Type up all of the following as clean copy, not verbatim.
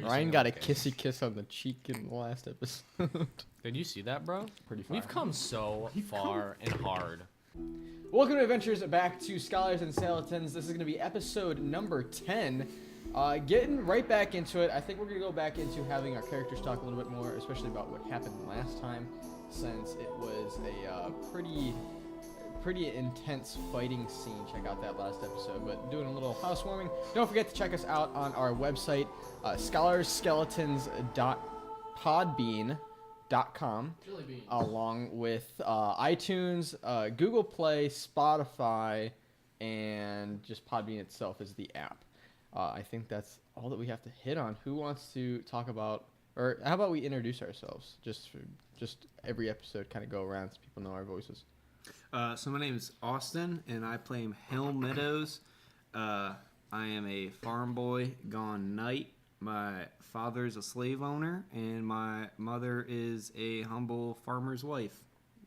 Ryan got a kissy kiss on the cheek in the last episode. Did you see that, bro? Pretty far. We've come so far and hard. Welcome to Adventures Back to Scholars and Skeletons. This is going to be episode number 10. Getting right back into it, I think we're going to go back into having our characters talk a little bit more, especially about what happened last time, since it was a pretty intense fighting scene. Check out that last episode. But doing a little housewarming. Don't forget to check us out on our website, scholarsskeletons.podbean.com, along with iTunes, Google Play, Spotify, and just Podbean itself is the app. I think that's all that we have to hit on. Who wants to talk about, or how about we introduce ourselves? Just every episode kind of go around so people know our voices. So my name is Austin, and I play Helm Meadows. I am a farm boy gone knight. My father's a slave owner, and my mother is a humble farmer's wife,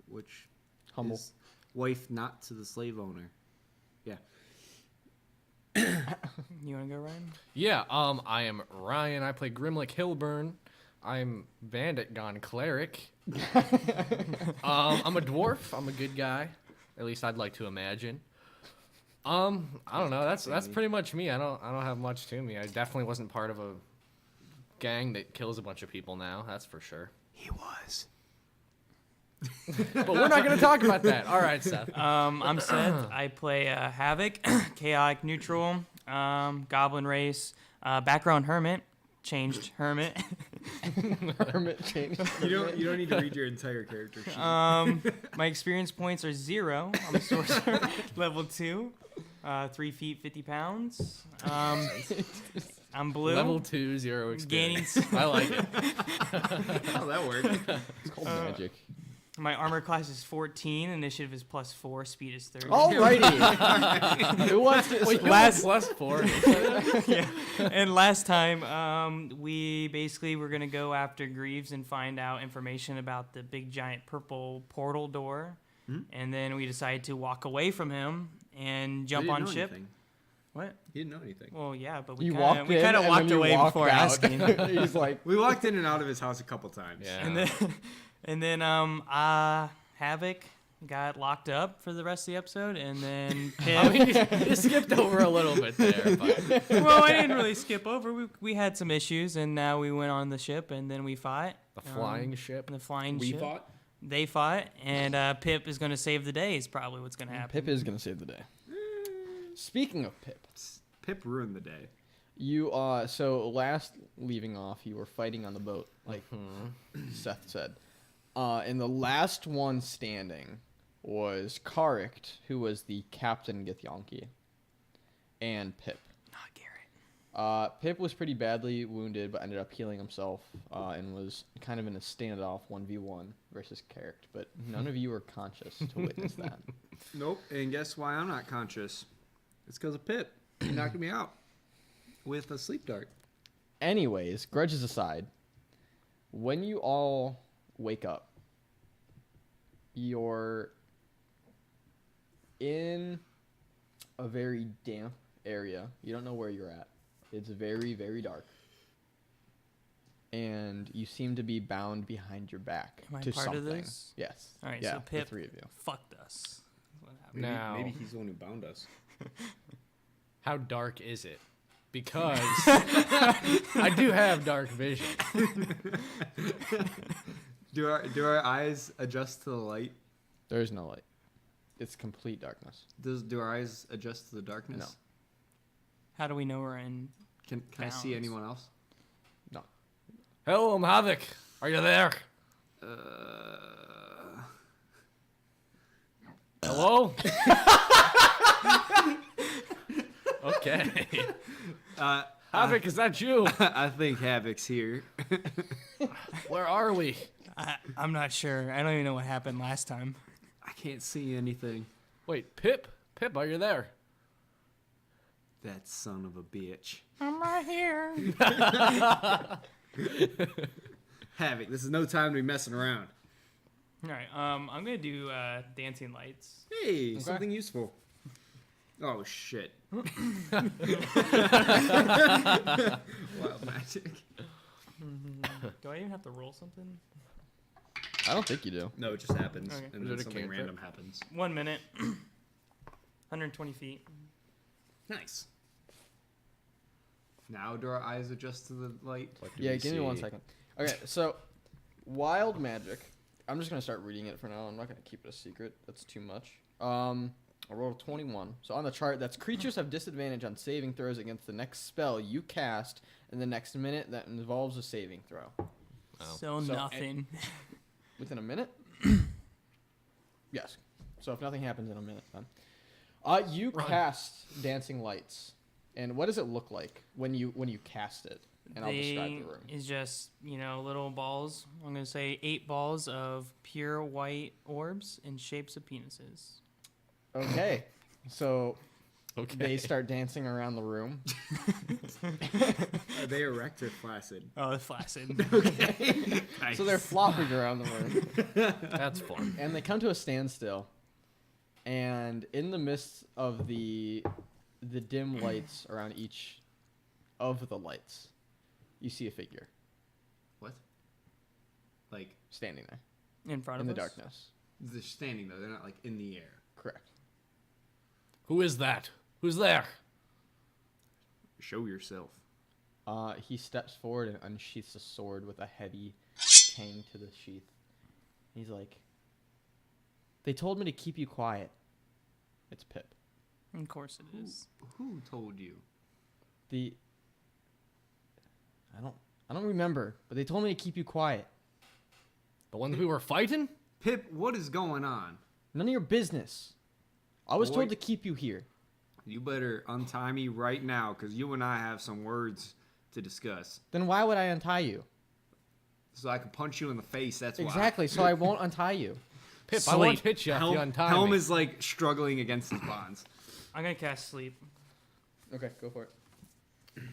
which Humble. is wife not to the slave owner. Yeah. You want to go, Ryan? Yeah, I am Ryan. I play Grimlick Hillburn. I'm Bandit gone cleric. I'm a dwarf. I'm a good guy. At least I'd like to imagine. I don't know. That's pretty much me. I don't have much to me. I definitely wasn't part of a gang that kills a bunch of people now. That's for sure. He was. But we're not going to talk about that. All right, Seth. I'm Seth. I play Havok, chaotic neutral, goblin race, background hermit, changed hermit. Hermit change. You don't need to read your entire character sheet. My experience points are 0. I'm a sorcerer, level 2, 3 feet 50 pounds. I'm blue. Level 2, 0 Gaining. experience. I like it. How'd that work? It's called magic. My armor class is 14, initiative is +4, speed is 30. Alrighty. Who wants to? Wait, Last- +4. Yeah. And last time, we basically were going to go after Greaves and find out information about the big giant purple portal door. Hmm? And then we decided to walk away from him and jump on ship. Anything. What? He didn't know anything. Well, yeah, but we You kind walked of in and walked then you away walked before out. asking. He's like, We walked in and out of his house a couple times. Yeah. And then Havok got locked up for the rest of the episode, and then Pip. I mean, you skipped over a little bit there, but Well, I didn't really skip over. We had some issues, and now we went on the ship, and then we fought. the flying ship. The flying We ship. fought. They fought, and Pip is going to save the day. Is probably what's going to happen. Pip is gonna save the day. Speaking of Pip, Pip ruined the day. you so last leaving off, you were fighting on the boat, like Seth said. And the last one standing was Karikt, who was the Captain Githyanki, and Pip. Not Garrett. Pip was pretty badly wounded, but ended up healing himself and was kind of in a standoff 1v1 versus Karikt. But none of you were conscious to witness that. Nope. And guess why I'm not conscious? It's because of Pip. He knocked me out with a sleep dart. Anyways, grudges aside, when you all wake up, you're in a very damp area. You don't know where you're at. It's very, very dark. And you seem to be bound behind your back Am I to part something. of this? Yes. All right, yeah, so Pip the three of you. fucked us. That's what happened. Now, Maybe he's the one who bound us. how dark is it? Because I do have dark vision. Do our eyes adjust to the light? There is no light. It's complete darkness. Do our eyes adjust to the darkness? No. How do we know we're in? Can I see Bounds. anyone else? No. Helm, Havok, are you there? Hello? Okay. Havok, is that you? I think Havok's here. Where are we? I'm not sure. I don't even know what happened last time. I can't see anything. Wait, Pip? Pip, are you there? That son of a bitch. I'm right here. Havok, this is no time to be messing around. All right. I'm gonna do dancing lights. Hey, something useful. Oh shit. Wild magic. Do I even have to roll something? I don't think you do. No, it just happens, Okay. and Is then it a something cantrip? random happens. 1 minute. 120 feet. Nice. Now do our eyes adjust to the light? What do Yeah, we give me 1 see? second. Okay, so wild magic. I'm just gonna start reading it for now. I'm not gonna keep it a secret. That's too much. I rolled a 21. So on the chart, that's creatures have disadvantage on saving throws against the next spell you cast in the next minute that involves a saving throw. Oh. So So, nothing. Within a minute? Yes. So if nothing happens in a minute, then. You Run. cast dancing lights, and what does it look like when you cast it? And I'll describe the room. Is just, little balls. I'm going to say 8 balls of pure white orbs in shapes of penises. Okay. So Okay. they start dancing around the room. Are they erect or flaccid? Oh, the flaccid. Okay. So they're flopping around the room. That's fun. And they come to a standstill. And in the midst of the dim lights around each of the lights, you see a figure What? Like, standing there In front in of the us? darkness. they're standing though, they're not like in the air. Correct. Who is that? Who's there? Show yourself. He steps forward and unsheaths a sword with a heavy tang to the sheath. He's like, "They told me to keep you quiet." It's Pip. Of course it is. Who told you? I don't remember, but they told me to keep you quiet. The ones we were fighting? Pip, what is going on? None of your business. I was Boy. told to keep you here. You better untie me right now, because you and I have some words to discuss. Then why would I untie you? So I can punch you in the face, that's why. Exactly, so I won't untie you. Pip, I won't Sleep. hit you if Helm, you untie Helm me. is like struggling against his bonds. I'm going to cast sleep. Okay, go for it.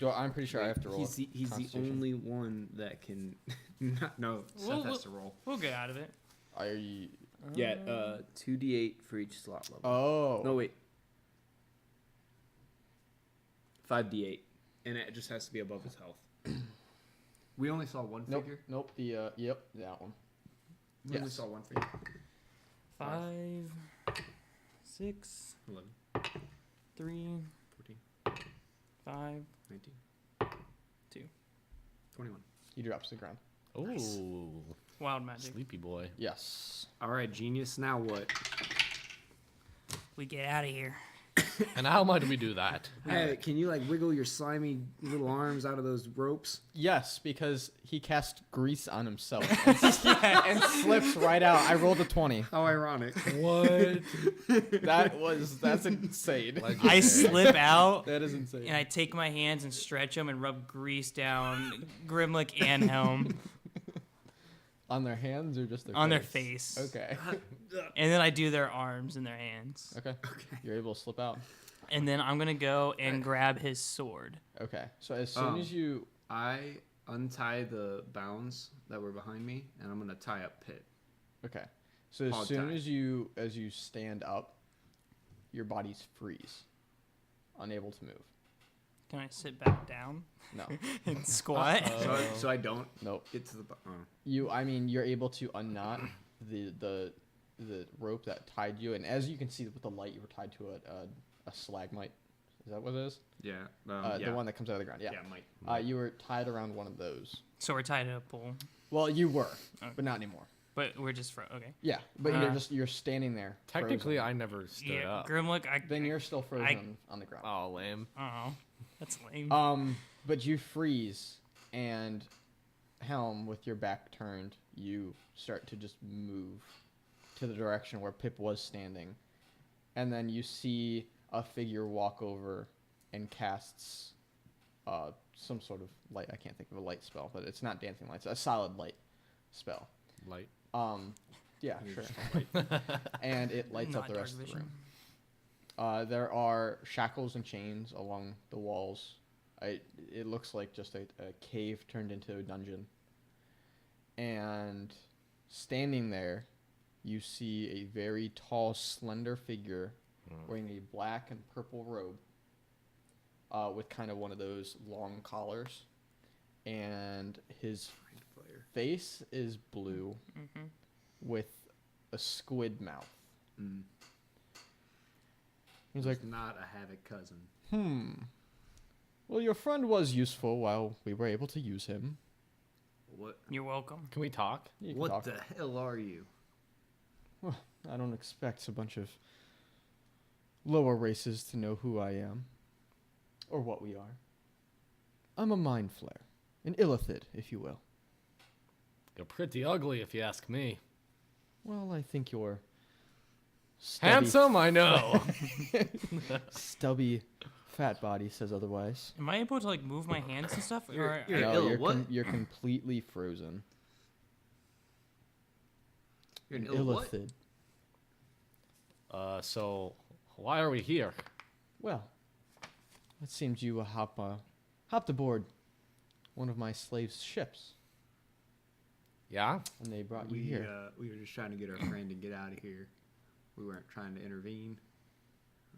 I'm pretty sure I have to roll. He's the Constitution. only one that can... no, Seth We'll- has to roll. We'll get out of it. Are you... Yeah, 2d8 for each slot level. Oh. No, wait. 5d8. And it just has to be above his health. We only saw one Nope. figure? Nope. Yep. That one. We only Yes. saw one figure. 5, 6, 11, 3, 14, 5. 19. 2. 21. He drops to the ground. Ooh, Wild magic. sleepy boy. Yes. All right, genius. Now what? We get out of here. And how might we do that? Hey, can you like wiggle your slimy little arms out of those ropes? Yes, because he cast grease on himself and slips right out. I rolled a 20. How ironic. What? That's insane. I slip out That is insane. and I take my hands and stretch them and rub grease down Grimlick and Helm On their hands or just their on face? their face. Okay. And then I do their arms and their hands. Okay. Okay. You're able to slip out. And then I'm going to go and grab his sword. Okay. So as soon as you... I untie the bounds that were behind me, and I'm gonna tie up Pit. Okay. So as Hog soon tie. as you stand up, your bodies freeze. Unable to move. Can I sit back down No. and squat? So I don't Nope. get to the. You're able to unknot the rope that tied you, and as you can see with the light, you were tied to a stalagmite. Is that what it is? Yeah. The one that comes out of the ground. Yeah. Mike. You were tied around one of those. So we're tied to a pole. Well, you were, Okay. but not anymore. But we're just okay. Yeah, but you're standing there. Technically, frozen. I never stood Yeah, up. Grimlick, Then you're still frozen on the ground. Oh, lame. Oh, that's lame. But you freeze, and Helm, with your back turned, you start to just move to the direction where Pip was standing, and then you see a figure walk over and casts some sort of light. I can't think of a light spell, but it's not dancing lights. A solid light spell. Light. Yeah, sure. And it lights up Not the dark rest of the vision. room. There are shackles and chains along the walls. It looks like just a cave turned into a dungeon. And standing there, you see a very tall, slender figure wearing a black and purple robe with kind of one of those long collars. And his face is blue Mm-hmm. with a squid mouth. Mm. He's like, not a Havok cousin. well, your friend was useful while we were able to use him. What? Hmm. You're welcome. Can we talk? You can What talk. the hell are you? Well, I don't expect a bunch of lower races to know who I am. Or what we are. I'm a mind flare. An illithid, if you will. You're pretty ugly, if you ask me. Well, I think you're stubby, Handsome, I know. stubby fat body says otherwise. Am I able to like move my hands and stuff? You're- or you're No, ill, you're, what? you're completely frozen. You're an An ill what? illithid. So why are we here? Well, it seems you hopped aboard one of my slaves' ships, Yeah? and they brought you We here. we were just trying to get our friend to get out of here. We weren't trying to intervene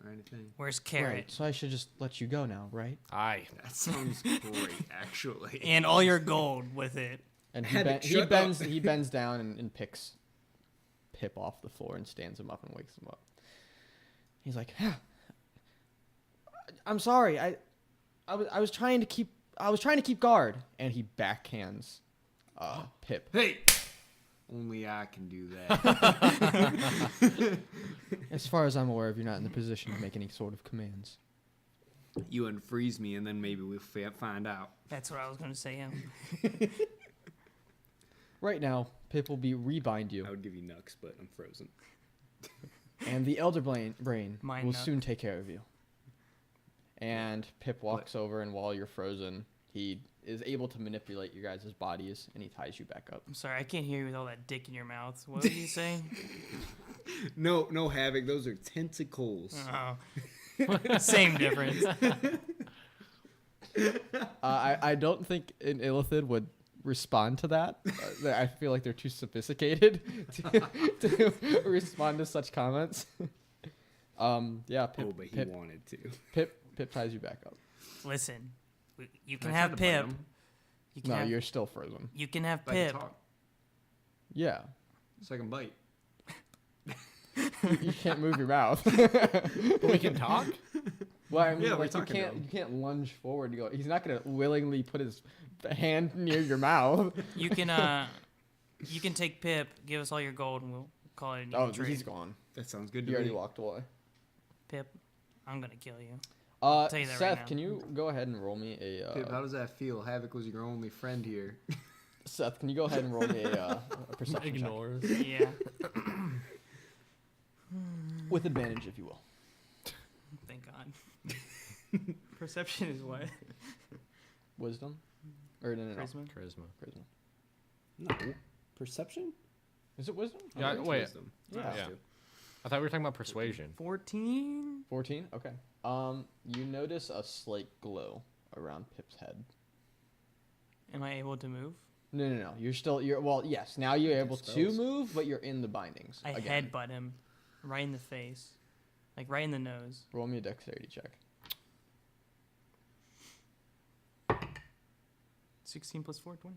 or anything. Where's Carrot? Right, so I should just let you go now, right? Aye. That sounds great, actually. And all your gold with it. And Havok, he shut bends up. he bends down and picks Pip off the floor and stands him up and wakes him up. He's like, I'm sorry. I was trying to keep guard, and he backhands Pip. Hey! Only I can do that. As far as I'm aware of, you're not in the position to make any sort of commands. You unfreeze me, and then maybe we'll find out. That's what I was gonna say. Yeah. Right now, Pip will rebind you, I would give you Nux, but I'm frozen. and the Elder Brain Mine will nuck. soon take care of you. And Pip walks over, and while you're frozen, he is able to manipulate your guys' bodies, and he ties you back up. I'm sorry, I can't hear you with all that dick in your mouth. What did you say? No, Havok. Those are tentacles. Oh. Same difference. I don't think an illithid would respond to that. I feel like they're too sophisticated to respond to such comments. Yeah, Pip, Oh, but he Pip, wanted to. Pip ties you back up. Listen, you can I tried have to bite Pip. him. You can No, have, you're still frozen. you can have But I can Pip. talk, Yeah, so I can bite. you can't move your mouth. But we can talk? Well, I mean, Yeah, we're like, talking to him. you can't lunge forward to go. He's not gonna willingly put his hand near your mouth. You can take Pip, give us all your gold, and we'll call it an even Oh, trade. he's gone. That sounds good He to already me. walked away. Pip, I'm gonna kill you. tell you that right Seth, now. can you go ahead and roll me a? Pip, how does that feel? Havok was your only friend here. Seth, can you go ahead and roll me a perception check Ignores. Yeah. with advantage, if you will? Thank God. Perception is what? Wisdom, or no, Charisma. Charisma. Charisma. No. Perception? Is it wisdom? Yeah, think it's wait. wisdom. Yeah. Yeah. I thought we were talking about persuasion. 14. 14. Okay. You notice a slight glow around Pip's head. Am I able to move? No. You're well. Yes. Now you're able to spells. move, but you're in the bindings. I again. headbutt him, right in the face, like right in the nose. Roll me a dexterity check. 16 plus 4, 20.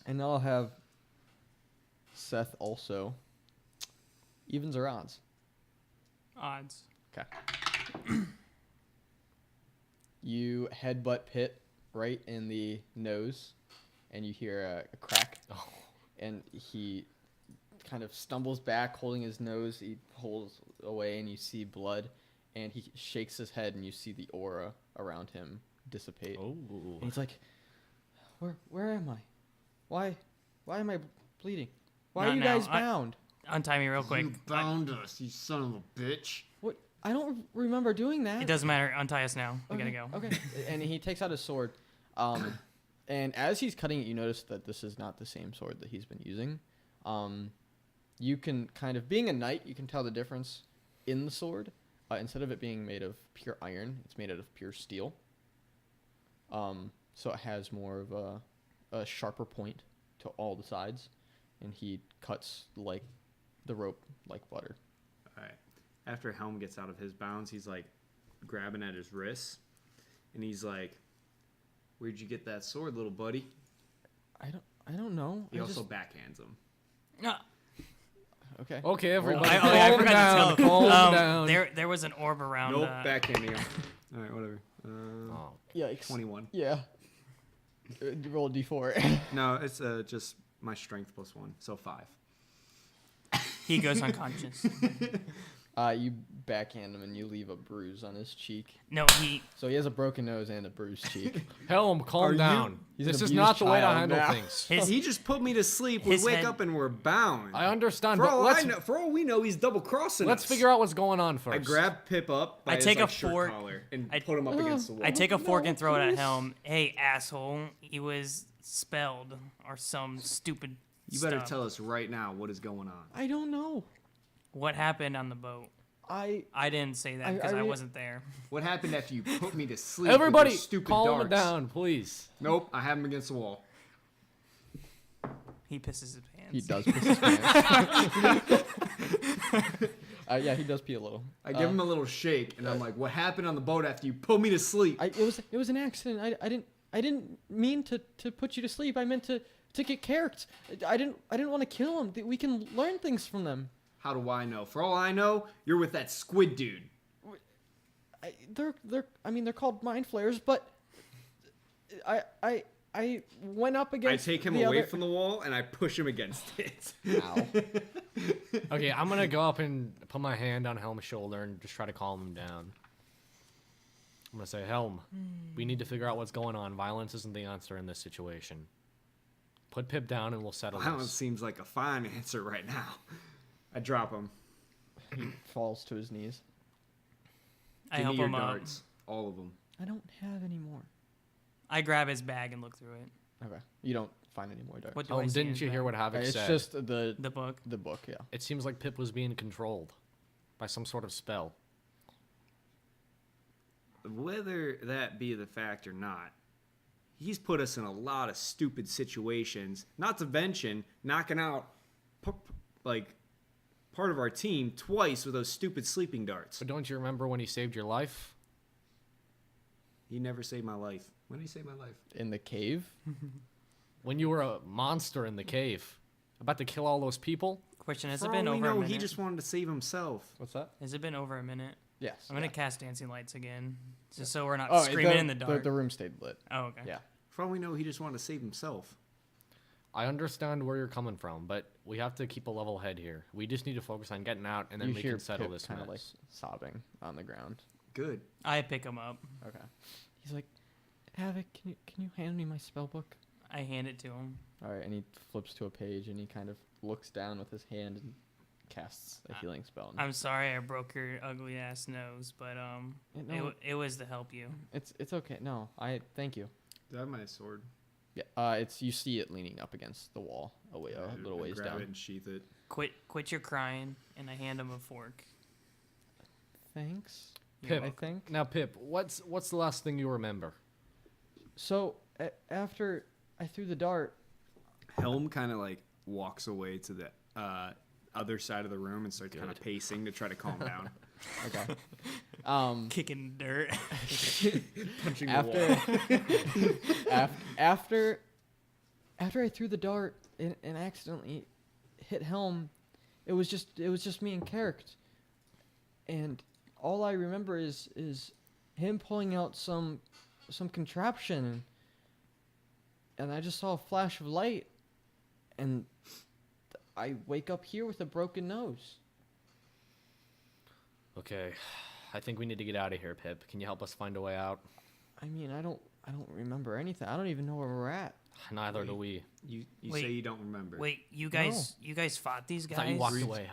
And I'll have Seth also. Evens or odds? Odds. Okay. You headbutt Pit right in the nose, and you hear a crack. Oh. And he kind of stumbles back, holding his nose. He pulls away, and you see blood. And he shakes his head, and you see the aura around him dissipate. Oh. And he's like, "Where am I? Why am I bleeding? Why Not are you now. guys bound? Untie me real quick. You bound us, you son of a bitch. What? I don't remember doing that." It doesn't matter. Untie us now. We gotta go. Okay. And he takes out his sword. And as he's cutting it, you notice that this is not the same sword that he's been using. You can kind of, being a knight, you can tell the difference in the sword. Instead of it being made of pure iron, it's made out of pure steel. So it has more of a sharper point to all the sides, and he cuts like the rope like butter. All right. After Helm gets out of his bounds, he's like grabbing at his wrists, and he's like, Where'd you get that sword, little buddy? I don't know. He I also just, backhands him. No. okay. Okay, everybody, I calm forgot down, to tell. calm down. There was an orb around. Nope, backhanding him. All right, whatever. Oh, Yikes. 21. Yeah. Roll a d4. No, it's just my strength plus 1, so 5. He goes unconscious. You backhand him and you leave a bruise on his cheek. No, he. So he has a broken nose and a bruised cheek. Helm, calm you- down. He's an This is abused not the way to child handle now. things. His, He just put me to sleep. We his wake head- up and we're bound. I understand, For but all we know, he's double crossing let's us. figure out what's going on first. I grab Pip up by I his, take a shirt fork- collar and I- put him up against the wall. I take a fork No, and throw it at please. Helm. Hey, asshole! He was spelled or some stupid. You better stuff. tell us right now what is going on. I don't know. What happened on the boat. I didn't say that I because I really- wasn't there. What happened after you put me to sleep? Everybody, with your stupid calm darts? it down, please. Nope, I have him against the wall. He pisses his pants. he does piss his pants. Yeah, he does pee a little. I give him a little shake, and I'm like, "What happened on the boat after you put me to sleep?" It was an accident. I didn't mean to put you to sleep. I meant to get carried. I didn't want to kill him. We can learn things from them. How do I know? For all I know, you're with that squid dude. They're called mind flayers, but I went up I against. take him the away other... from the wall, and I push him against it. Ow. Okay, I'm gonna go up and put my hand on Helm's shoulder and just try to calm him down. I'm gonna say, Helm, we need to figure out what's going on. Violence isn't the answer in this situation. Put Pip down and we'll settle Violence this. seems like a fine answer right now. I drop him. He falls to his knees. I Give help me your him up. darts, all of them. I don't have any more. I grab his bag and look through it. Okay. You don't find any more darts. What do I Helm, see in didn't his you hear bag? what Havok It's said? just the The book. book. Yeah. It seems like Pip was being controlled by some sort of spell. Whether that be the fact or not, he's put us in a lot of stupid situations. Not to mention knocking out part of our team twice with those stupid sleeping darts. But don't you remember when he saved your life? He never saved my life. When did he save my life? In the cave. When you were a monster in the cave, about to kill all those people? Question: Has For it been all we over a know, minute? he just wanted to save himself. What's that? Has it been over a minute? Yes. I'm gonna cast dancing lights again, just so we're not Oh, screaming in the dark. The room stayed lit. Oh, okay. Yeah. For all we know, he just wanted to save himself. I understand where you're coming from, but we have to keep a level head here. We just need to focus on getting out, and then You we hear can settle Pip this kind mess. of like sobbing on the ground. Good. I pick him up. Okay. He's like, Havok, can you hand me my spell book? I hand it to him. All right, and he flips to a page and he kind of looks down with his hand and casts a healing spell. I'm sorry I broke your ugly ass nose, but No. it was to help you. It's okay. No, I thank you. Do I have my sword? Yeah. It's you see it leaning up against the wall a little ways grab down. it and sheath it. Quit your crying, and I hand him a fork. Thanks. Pip, I think. now Pip, what's the last thing you remember? So after I threw the dart, Helm kind of walks away to the other side of the room and starts kind of Good. pacing to try to calm down. okay. Kicking dirt. Punching the After wall. after I threw the dart and accidentally hit Helm, it was just me and Carrick. And all I remember is him pulling out some contraption, and I just saw a flash of light, and I wake up here with a broken nose. Okay, I think we need to get out of here, Pip. Can you help us find a way out? I mean, I don't remember anything. I don't even know where we're at. Neither do we. You Wait. say you don't remember. Wait, you guys fought these I guys? thought you walked away.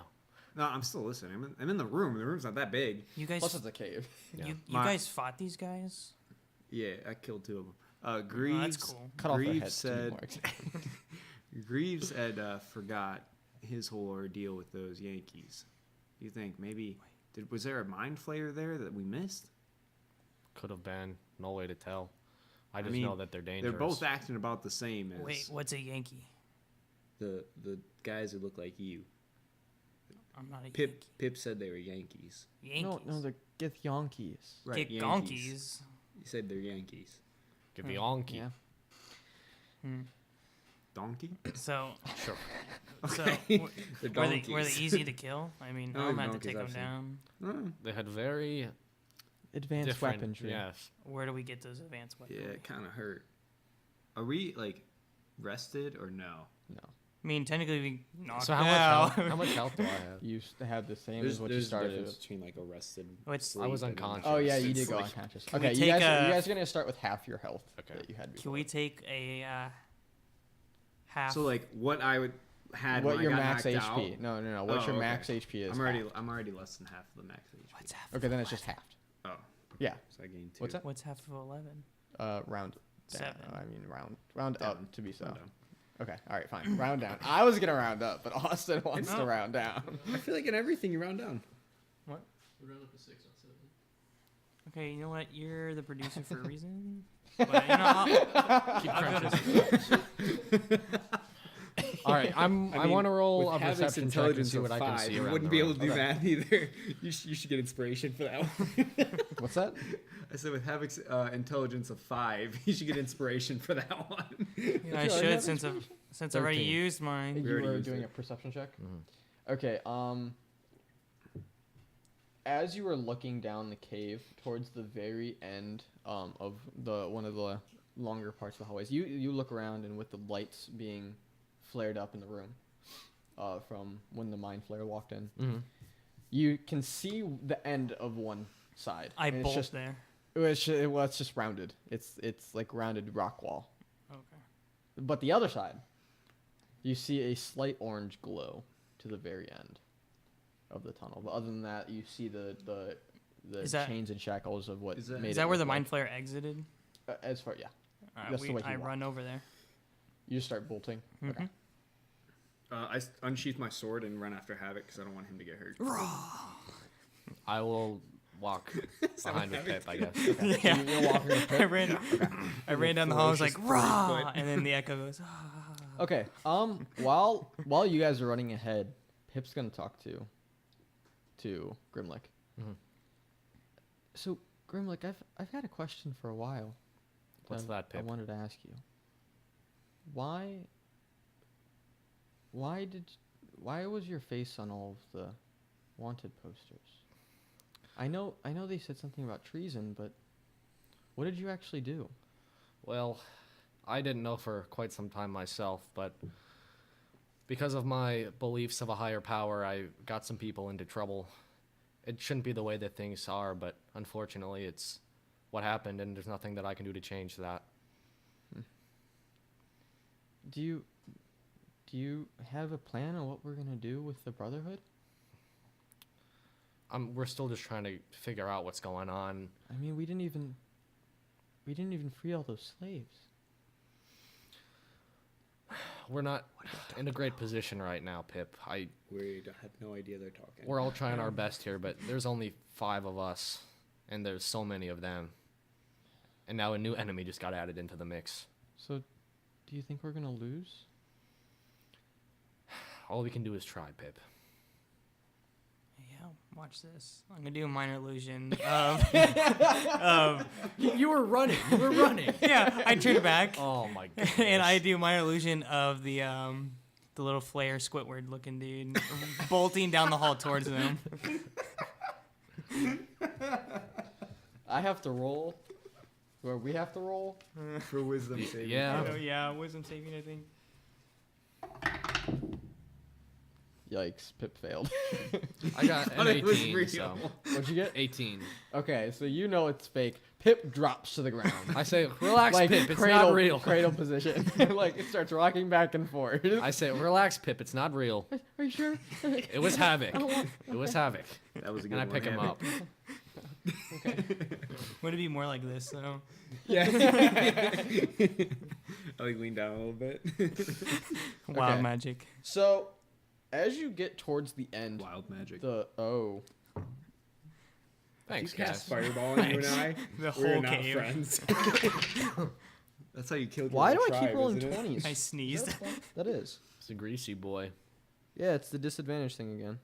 No, I'm still listening. I'm in the room. The room's not that big. You guys, Plus, it's a cave. Yeah. you My- guys fought these guys? Yeah, I killed 2 of them. Oh, Greaves. that's cool. Cut off their Greaves heads to be said. more exact. Greaves had forgot his whole ordeal with those Yankees. You think maybe was there a mind flayer there that we missed? Could have been. No way to tell. I just mean, know that they're dangerous. They're both acting about the same as Wait, what's a Yankee? the guys who look like you. I'm not a Pip said they were Yankees. Yankee. No, Yankees. they're Gith Yankees. Right, Get gonkies. You said they're Yankees. Give the onky. Yeah. Donkey? So, Sure. so Okay. were They're they donkeys. easy to kill? I mean, No, Helm they're had to donkeys, take them I've seen. down. Oh, They had very Advanced different weaponry. Yes. Where do we get those advanced weapons? yeah, it kind of hurt. Are we like rested or no? No. I mean, technically we knocked So how out. much health do I have? You had the same as what you started difference with. between like arrested. What's- I was sleep and unconscious. Oh yeah, you It's did go like- unconscious. Can we Okay, you take guys are gonna start with half your health Okay. that you had before. Can we take a half? So like what I would had What when your I got max knocked HP? out. No, no, no. What Oh, your okay. max HP is? I'm already half. I'm already less than half the max HP. What's half? Okay, then it's just halved. Oh, Yeah. so I gained 2. What's that? What's half of 11? Round. Down. 7. I mean round Down. up to be so. Round down. Okay, all right, fine. Round down. I was gonna round up, but Austin wants to No. round down. I feel like in everything you round down. What? We round up to 6, not 7. Okay, you know what? You're the producer for a reason. But you know, Keep I'll go crunching. All right, I mean, want to roll with a Havok's perception check and see of what I can 5, see you around wouldn't the be room. able to do Okay. that either. You should get inspiration for that one. What's that? I said with Havok's intelligence of 5, you should get inspiration for that one. I you already should have since I already 13. used mine. You already were used doing it. a perception check. Mhm. Okay. As you were looking down the cave towards the very end of one of the longer parts of the hallways, you look around, and with the lights being flared up in the room from when the mind flare walked in, Mhm. you can see the end of one side. I and it's bolt just there. it's just rounded. It's like rounded rock wall. Okay. But the other side, you see a slight orange glow to the very end of the tunnel. But other than that, you see the Is that- chains and shackles of what Is that- made Is it that where the look mind flare exited? like. As far, yeah. Alright, That's the way he I walked. run over there. You just start bolting. Okay. Mhm. I unsheath my sword and run after Havok because I don't want him to get hurt. I will walk behind with Pip, I guess. Okay. Yeah. So you're walking with I Pip. ran. I ran down the hall. I was like, ferocious "Rah!" foot. And then the echo goes, "Ah." Okay. While you guys are running ahead, Pip's gonna talk to Grimlick. Mhm. So Grimlick, I've had a question for a while. What's that, I Pip? wanted to ask you. Why was your face on all of the wanted posters? I know they said something about treason, but what did you actually do? Well, I didn't know for quite some time myself, but because of my beliefs of a higher power, I got some people into trouble. It shouldn't be the way that things are, but unfortunately, it's what happened, and there's nothing that I can do to change that. Do you have a plan on what we're gonna do with the Brotherhood? We're still just trying to figure out what's going on. I mean, we didn't even free all those slaves. We're not in a great position right now, Pip. We have no idea they're talking. We're all trying our best here, but there's only 5 of us, and there's so many of them. And now a new enemy just got added into the mix. So, do you think we're gonna lose? All we can do is try, Pip. Yeah, watch this. I'm gonna do a minor illusion of You were running. You were running. yeah. I turn it back, Oh my god. and I do minor illusion of the little flare Squidward looking dude bolting down the hall towards them. I have to roll. Or we have to roll. For wisdom saving. Yeah. Oh yeah, wisdom saving, I think. Yikes! Pip failed. I got an It was 18, real. so What'd you get? 18. Okay, so you know it's fake. Pip drops to the ground. I say, relax, like Pip. It's cradle, not real. Cradle position. Like it starts rocking back and forth. I say, relax, Pip. It's not real. Are you sure? It was Havok. It was Havok. That was a good And I one. pick him Havok. up. Would it be more like this though? Yeah. I like lean down a little bit. Wild Okay. magic. So, as you get towards the end, Wild magic. Thanks, you cast guys. fireball on you and I. The We're whole not cave. friends. That's how you killed. why do your I tribe, keep rolling isn't it? 20s? I sneezed. That is. It's a greasy boy. Yeah, it's the disadvantage thing again.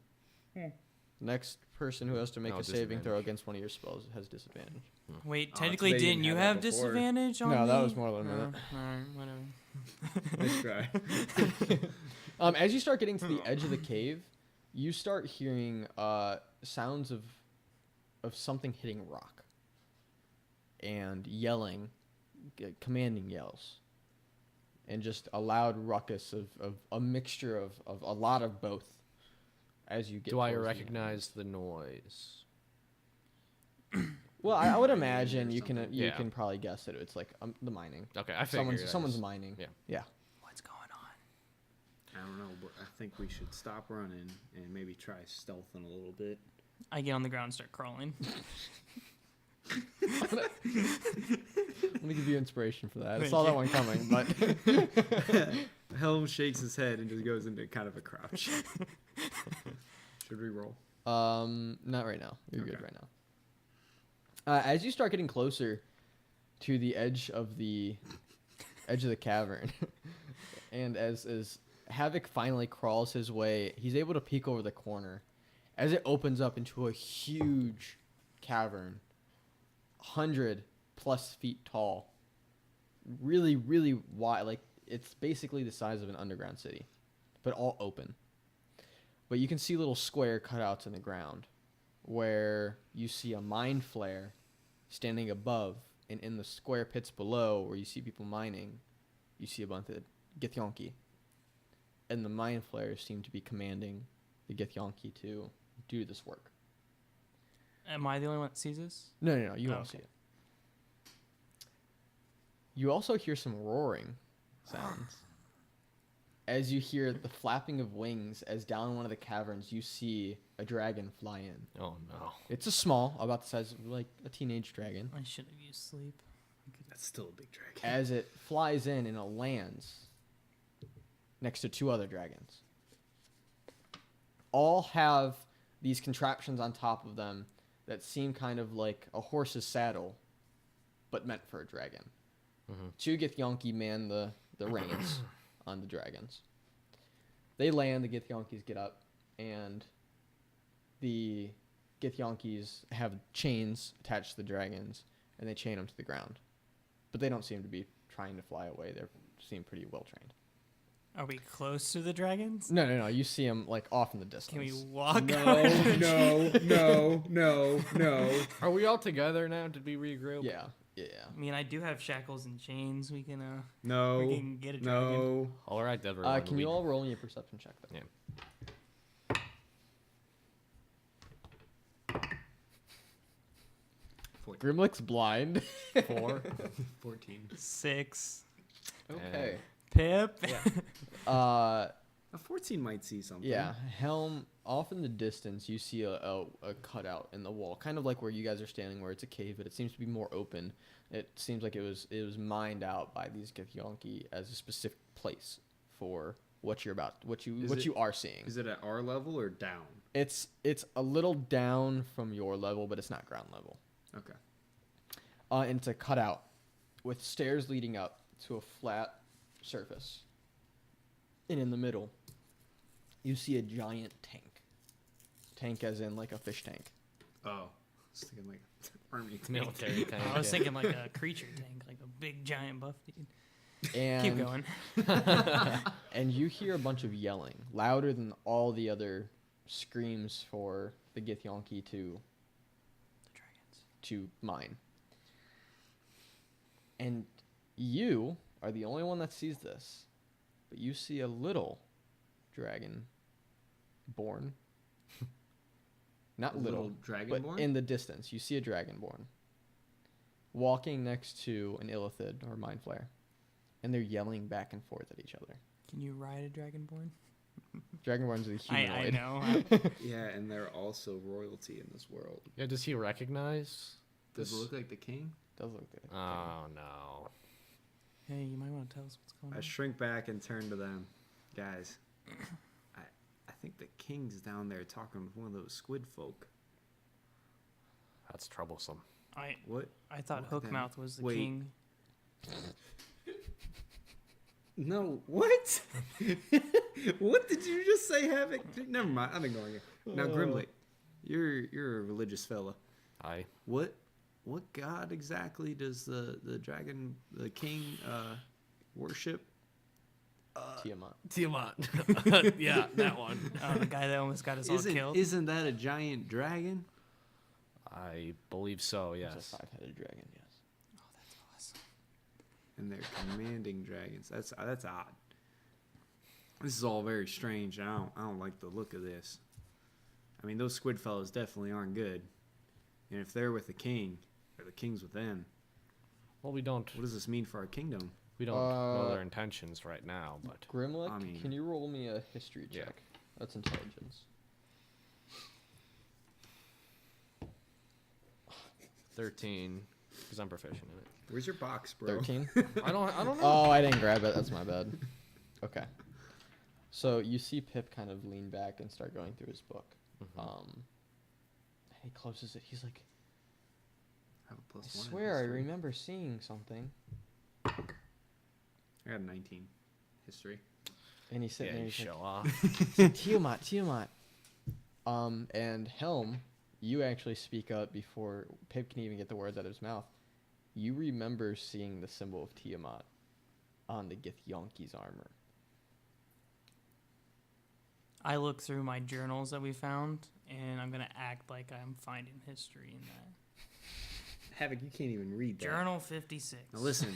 Next person who has to make No, a saving throw disadvantage. against one of your spells has disadvantage. Wait, Oh, technically, they didn't didn't you have have that before. disadvantage on No, that me? was more than a minute. Alright, whatever. Nice try. As you start getting to the edge of the cave, you start hearing sounds of something hitting rock and yelling, commanding yells, and just a loud ruckus of a mixture of a lot of both. As you get, Do I towards the end. recognize the noise? Well, I would Mining or imagine you something. can probably guess it. It's like the mining. Okay, I figured. Someone's mining. Yeah. Yeah. What's going on? I don't know, but I think we should stop running and maybe try stealthing a little bit. I get on the ground and start crawling. Let me give you inspiration for that. I Thank saw that you. one coming, but Helm shakes his head and just goes into kind of a crouch. Should we roll? not right now. You're good Okay. right now. As you start getting closer to the edge of the cavern, and as Havok finally crawls his way, he's able to peek over the corner as it opens up into a huge cavern, 100+ feet tall, really, really wide. Like, it's basically the size of an underground city, but all open. But you can see little square cutouts in the ground where you see a mine flare standing above, and in the square pits below where you see people mining, you see a bunch of Githyanki. And the mine flares seem to be commanding the Githyanki to do this work. Am I the only one that sees this? No, you Oh, won't see okay. it. You also hear some roaring sounds. As you hear the flapping of wings, as down one of the caverns you see a dragon fly in. Oh no. It's a small, about the size of like a teenage dragon. I should have used sleep. That's still a big dragon. As it flies in and it lands next to two other dragons. All have these contraptions on top of them that seem kind of like a horse's saddle, but meant for a dragon. Mhm. Two Githyanki man the reins on the dragons. They land, the Githyankis get up, and the Githyankis have chains attached to the dragons, and they chain them to the ground. But they don't seem to be trying to fly away. They seem pretty well trained. Are we close to the dragons? No. You see them like off in the distance. Can we walk? No. Are we all together now? Did we regroup? Yeah. I mean, I do have shackles and chains. We can No. we can get a dragon. No. All right, everyone. Can you all roll me a perception check then? Yeah. Grimlick's blind. 4. 14. 6. Okay. Pip. Uh, A 14 might see something. yeah. Helm, off in the distance, you see a cutout in the wall, kind of like where you guys are standing, where it's a cave, but it seems to be more open. It seems like it was mined out by these Githyanki as a specific place for what you're about, what you are seeing. Is it at our level or down? It's a little down from your level, but it's not ground level. Okay. And it's a cutout with stairs leading up to a flat surface. And in the middle, you see a giant tank. Tank as in like a fish tank. Oh. I was thinking like army tank. Military tank. I was yeah. thinking like a creature tank, like a big giant buff dude. And Keep going. And you hear a bunch of yelling, louder than all the other screams for the Githyanki The dragons. to mine. And you are the only one that sees this, but you see a little dragon born. Not A little, little dragonborn? but in the distance, you see a dragonborn walking next to an illithid or mind flare, and they're yelling back and forth at each other. Can you ride a dragonborn? Dragonborn's a I humanoid. know. Yeah, and they're also royalty in this world. Yeah, does he recognize? Does this? it look like the king? Does look like a Oh no. Hey, you might want to tell us what's going I on. shrink back and turn to them. Guys, I think the king's down there talking with one of those squid folk. That's troublesome. What? I thought What then? Hookmouth was the Wait. king. No, what? What did you just say, Havok? Never mind, I'm ignoring you. Now, Grimlick, You're a religious fella. I What god exactly does the dragon, the king, worship? Tiamat. Tiamat. Yeah, that one. Oh, the guy that almost got us all killed. Isn't that a giant dragon? I believe so. It's Yes. a 5-headed dragon, yes. And they're commanding dragons. That's odd. This is all very strange. I don't like the look of this. I mean, those squid fellows definitely aren't good. And if they're with the king, or the king's with them, Well, we don't what does this mean for our kingdom? know their intentions right now, but Grimlick, I mean- can you roll me a history Yeah. check? That's intelligence. 13 because I'm proficient in it. Where's your box, bro? 13? I don't know. Oh, I didn't grab it. That's my bad. Okay. So you see Pip kind of lean back and start going through his book. And he closes it. He's like, I have a I plus one. in swear I history. remember seeing something. I got a 19 history. And he's sitting Yeah, there. you He's show like, off. Tiamat. And Helm, you actually speak up before Pip can even get the words out of his mouth. You remember seeing the symbol of Tiamat on the Githyanki's armor. I look through my journals that we found, and I'm gonna act like I'm finding history in that. Havok, you can't even read that. Journal 56. Now listen,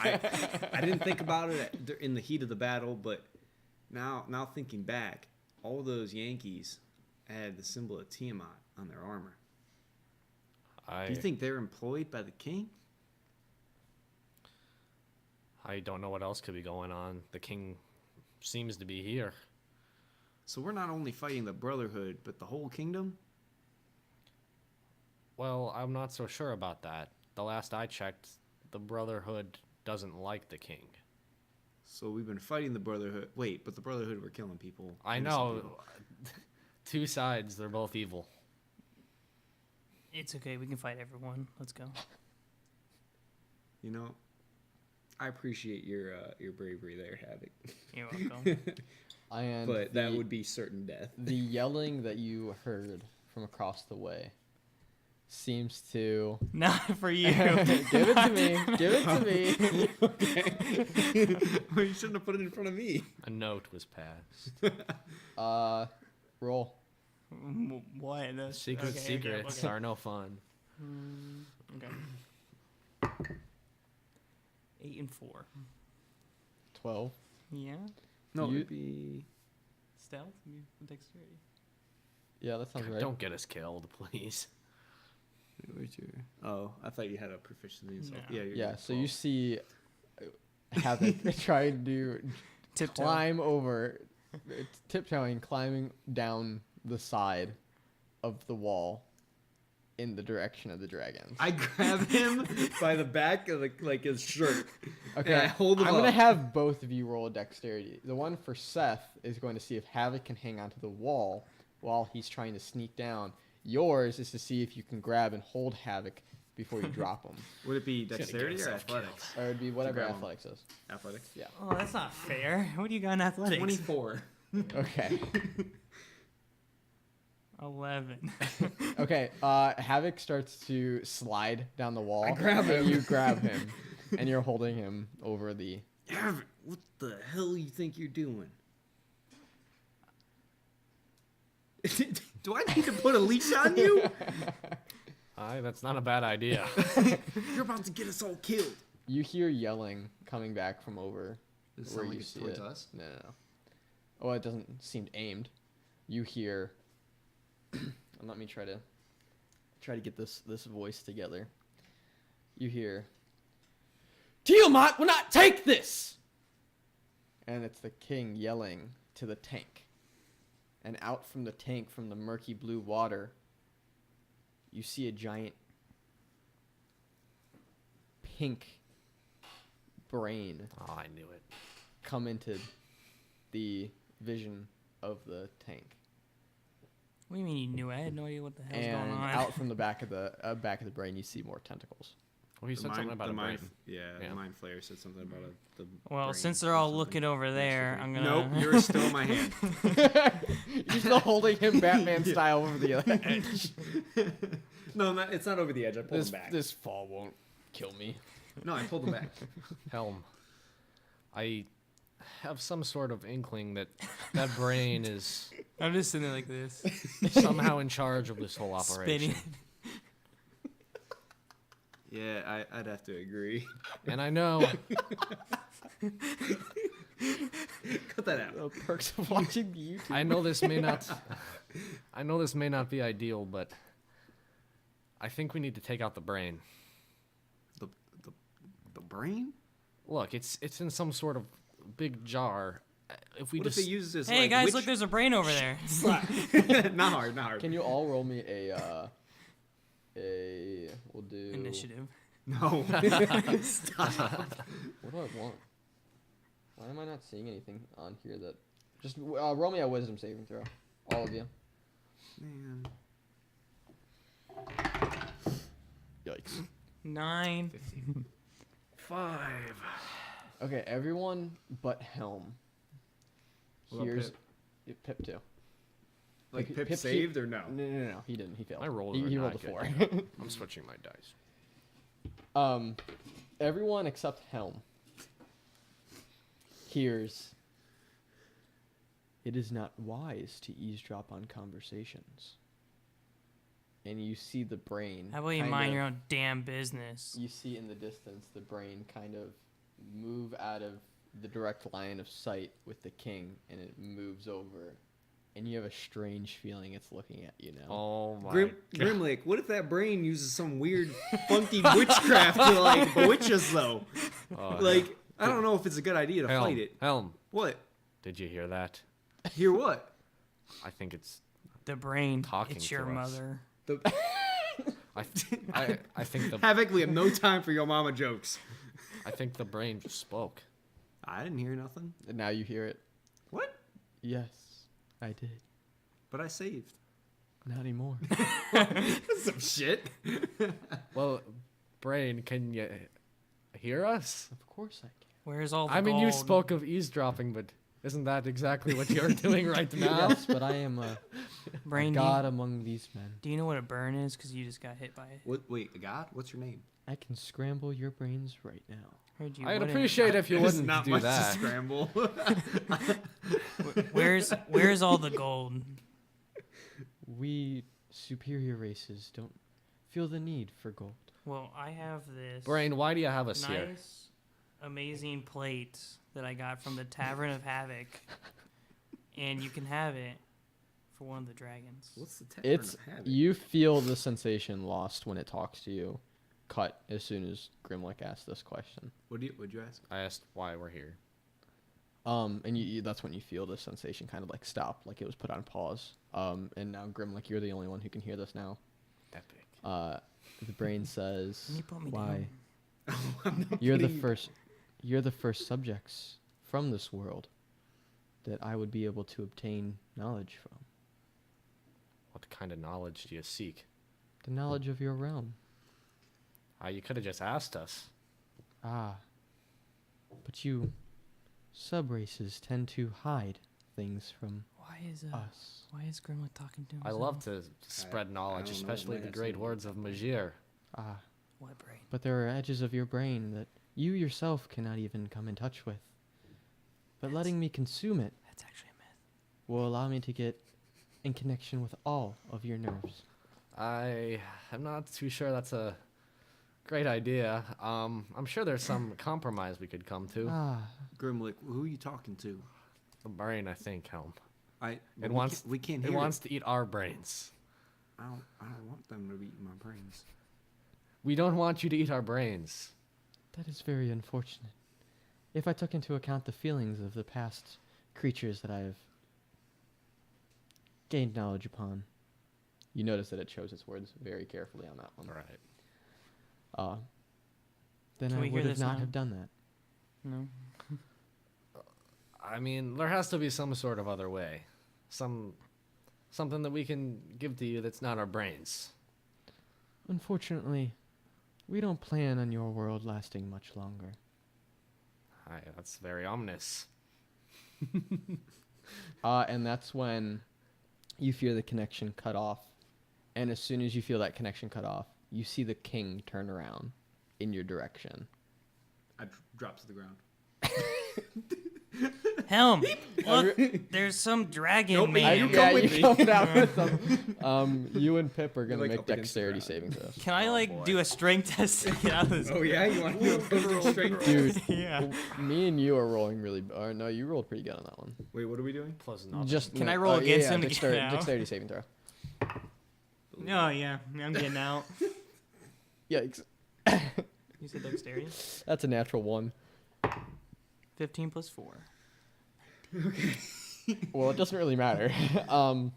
I didn't think about it in the heat of the battle, but now thinking back, all those Yankees had the symbol of Tiamat on their armor. Do you think they're employed by the king? I don't know what else could be going on. The king seems to be here. So we're not only fighting the Brotherhood, but the whole kingdom? Well, I'm not so sure about that. The last I checked, the Brotherhood doesn't like the king. So we've been fighting the Brotherhood. Wait, but the Brotherhood were killing people. I innocent know. people. Two sides, they're both evil. It's okay. We can fight everyone. Let's go. You know, I appreciate your bravery there, Havok. You're welcome. And But that would be certain death. the yelling that you heard from across the way seems to Not for you. give it to me. Give it to me. Well, you shouldn't have put it in front of me. A note was passed. Roll. What? Secrets are no fun. Okay. 8 and 4. 12. Yeah. No, You- it'd be... Stealth. Dexterity. Yeah, that sounds right. Don't get us killed, please. Where's your... Oh, I thought you had a proficiency in stealth. No. Yeah, you're Yeah, good. so you see Havok trying to Tiptoe. climb over, tiptoeing, climbing down the side of the wall in the direction of the dragons. I grab him by the back of his shirt. Okay, and I hold him I'm gonna up. have both of you roll a dexterity. The one for Seth is going to see if Havok can hang onto the wall while he's trying to sneak down. Yours is to see if you can grab and hold Havok before you drop him. Would it be gonna get dexterity or himself killed. athletics? Or it'd be whatever grab him. athletics is. Athletics. Yeah. Oh, that's not fair. What do you got in athletics? 24. Okay. 11. Okay. Havok starts to slide down the wall. I grab and him. you grab him, and you're holding him over the. Havok, what the hell you think you're doing? Do I need to put a leash on you? That's not a bad idea. You're about to get us all killed. You hear yelling coming back from over Does it where sound like you it's see towards it. us? No. Oh, it doesn't seem aimed. You hear. And let me try to get this voice together. You hear. Tiamat will not take this. And it's the king yelling to the tank. And out from the tank, from the murky blue water, you see a giant pink brain Oh, I knew it. come into the vision of the tank. What do you mean you knew? I had no idea what the hell's And going on. out from the back of the brain, you see more tentacles. Well, he said something about a brain. Yeah, Yeah. the mind flayer said something about the. Well, brain since they're or all something. looking over there, I'm gonna. Nope, you're still in my hand. You're still holding him Batman style over the edge. No, it's not over the edge. I pulled him back. This fall won't kill me. No, I pulled him back. Helm, I have some sort of inkling that brain is I'm just sitting there like this, somehow in charge of this whole operation. spinning. Yeah, I'd have to agree. And I know Cut that out. The perks of watching the YouTube. I know this may not be ideal, but I think we need to take out the brain. The brain? Look, it's in some sort of big jar. If we What just if it uses this? Hey like, guys, witch... look, there's a brain over there. not hard, not hard. Can you all roll me we'll do Initiative. No. What do I want? Why am I not seeing anything on here that just roll me a wisdom saving throw. All of you. Man. Yikes. 9. 5. Okay, everyone but Helm. What about Here's Pip? Pip too. Like Pip Pip saved or no? No, he didn't. He failed. My rolls He are rolled not a 4. good. I'm switching my dice. Everyone except Helm hears. It is not wise to eavesdrop on conversations. And you see the brain. How about you kind mind of- your own damn business? You see in the distance the brain kind of move out of the direct line of sight with the king, and it moves over. And you have a strange feeling it's looking at you now. Oh my Grimlick, what if that brain uses some weird, funky witchcraft to like bewitch us though? Oh, Like, I don't know if it's a good idea to Helm, fight it. Helm, What? did you hear that? Hear what? I think it's The brain. Talking It's your to us. mother. The I think the Havok, we have no time for your mama jokes. brain just spoke. I didn't hear nothing. And now you hear it. What? Yes, I did. But I saved. Not anymore. Some shit. Well, brain, can you hear us? Of course I can. Where's all the I mean, you gold? spoke of eavesdropping, but isn't that exactly what you're doing right now? Yes, but I am a Brain, god among these men. do you know what a burn is? Because you just got hit by it. What? Wait, a god? What's your name? I can scramble your brains right now. Heard you. I'd wouldn't. appreciate if you There's wouldn't not do much that. to scramble. Where's all the gold? We superior races don't feel the need for gold. Well, I have this Brain, why do you have us here? nice, amazing plate that I got from the Tavern of Havok, and you can have it for one of the dragons. What's the tavern It's of Havok? you feel the sensation lost when it talks to you. Cut as soon as Grimlick asked this question. What'd you ask? I asked why we're here. And that's when you feel the sensation kind of like stop, like it was put on pause. And now Grimlick, you're the only one who can hear this now. Epic. The brain says, Can you put me "Why? down? I'm not You're the kidding you. first. You're the first subjects from this world that I would be able to obtain knowledge from. What kind of knowledge do you seek? The knowledge of your realm. You could have just asked us. Ah. But you sub-races tend to hide things from Why is us. Why is Grimlick talking to I himself? love to spread knowledge, don't know, especially might the have great some- words of Majir. Ah. What brain? But there are edges of your brain that you yourself cannot even come in touch with. But letting me consume it That's actually a myth. will allow me to get in connection with all of your nerves. I am not too sure that's a great idea. I'm sure there's some compromise we could come to. Ah. Grimlick, who are you talking to? The brain, I think, Helm. It It wants. We can't It hear wants to eat our brains. I don't want them to be eating my brains. We don't want you to eat our brains. That is very unfortunate. If I took into account the feelings of the past creatures that I have gained knowledge upon. You notice that it chose its words very carefully on that one. Right. Then Can I we hear would have this not now? have done that. No. I mean, there has to be some sort of other way. Something that we can give to you that's not our brains. Unfortunately, We don't plan on your world lasting much longer. Hi, that's very ominous. And that's when you feel the connection cut off. And as soon as you feel that connection cut off, you see the king turn around in your direction. I drop to the ground. Helm, look, there's some dragon Nope, man. you come with me. come down with them. You and Pip are gonna Like make up against the dexterity ground. saving throws. Can I boy. do a strength test to get out of this? Oh yeah, you want to do a strength? Dude, Yeah. me and you are rolling really. Or no, you rolled pretty good on that one. Wait, what are we doing? Plus nothing. Just Can no, I roll against him to get dexterity, out? dexterity saving throw. Oh yeah, I'm getting out. Yikes! You said dexterity. That's a natural 1. 15 plus 4. Well, it doesn't really matter. Half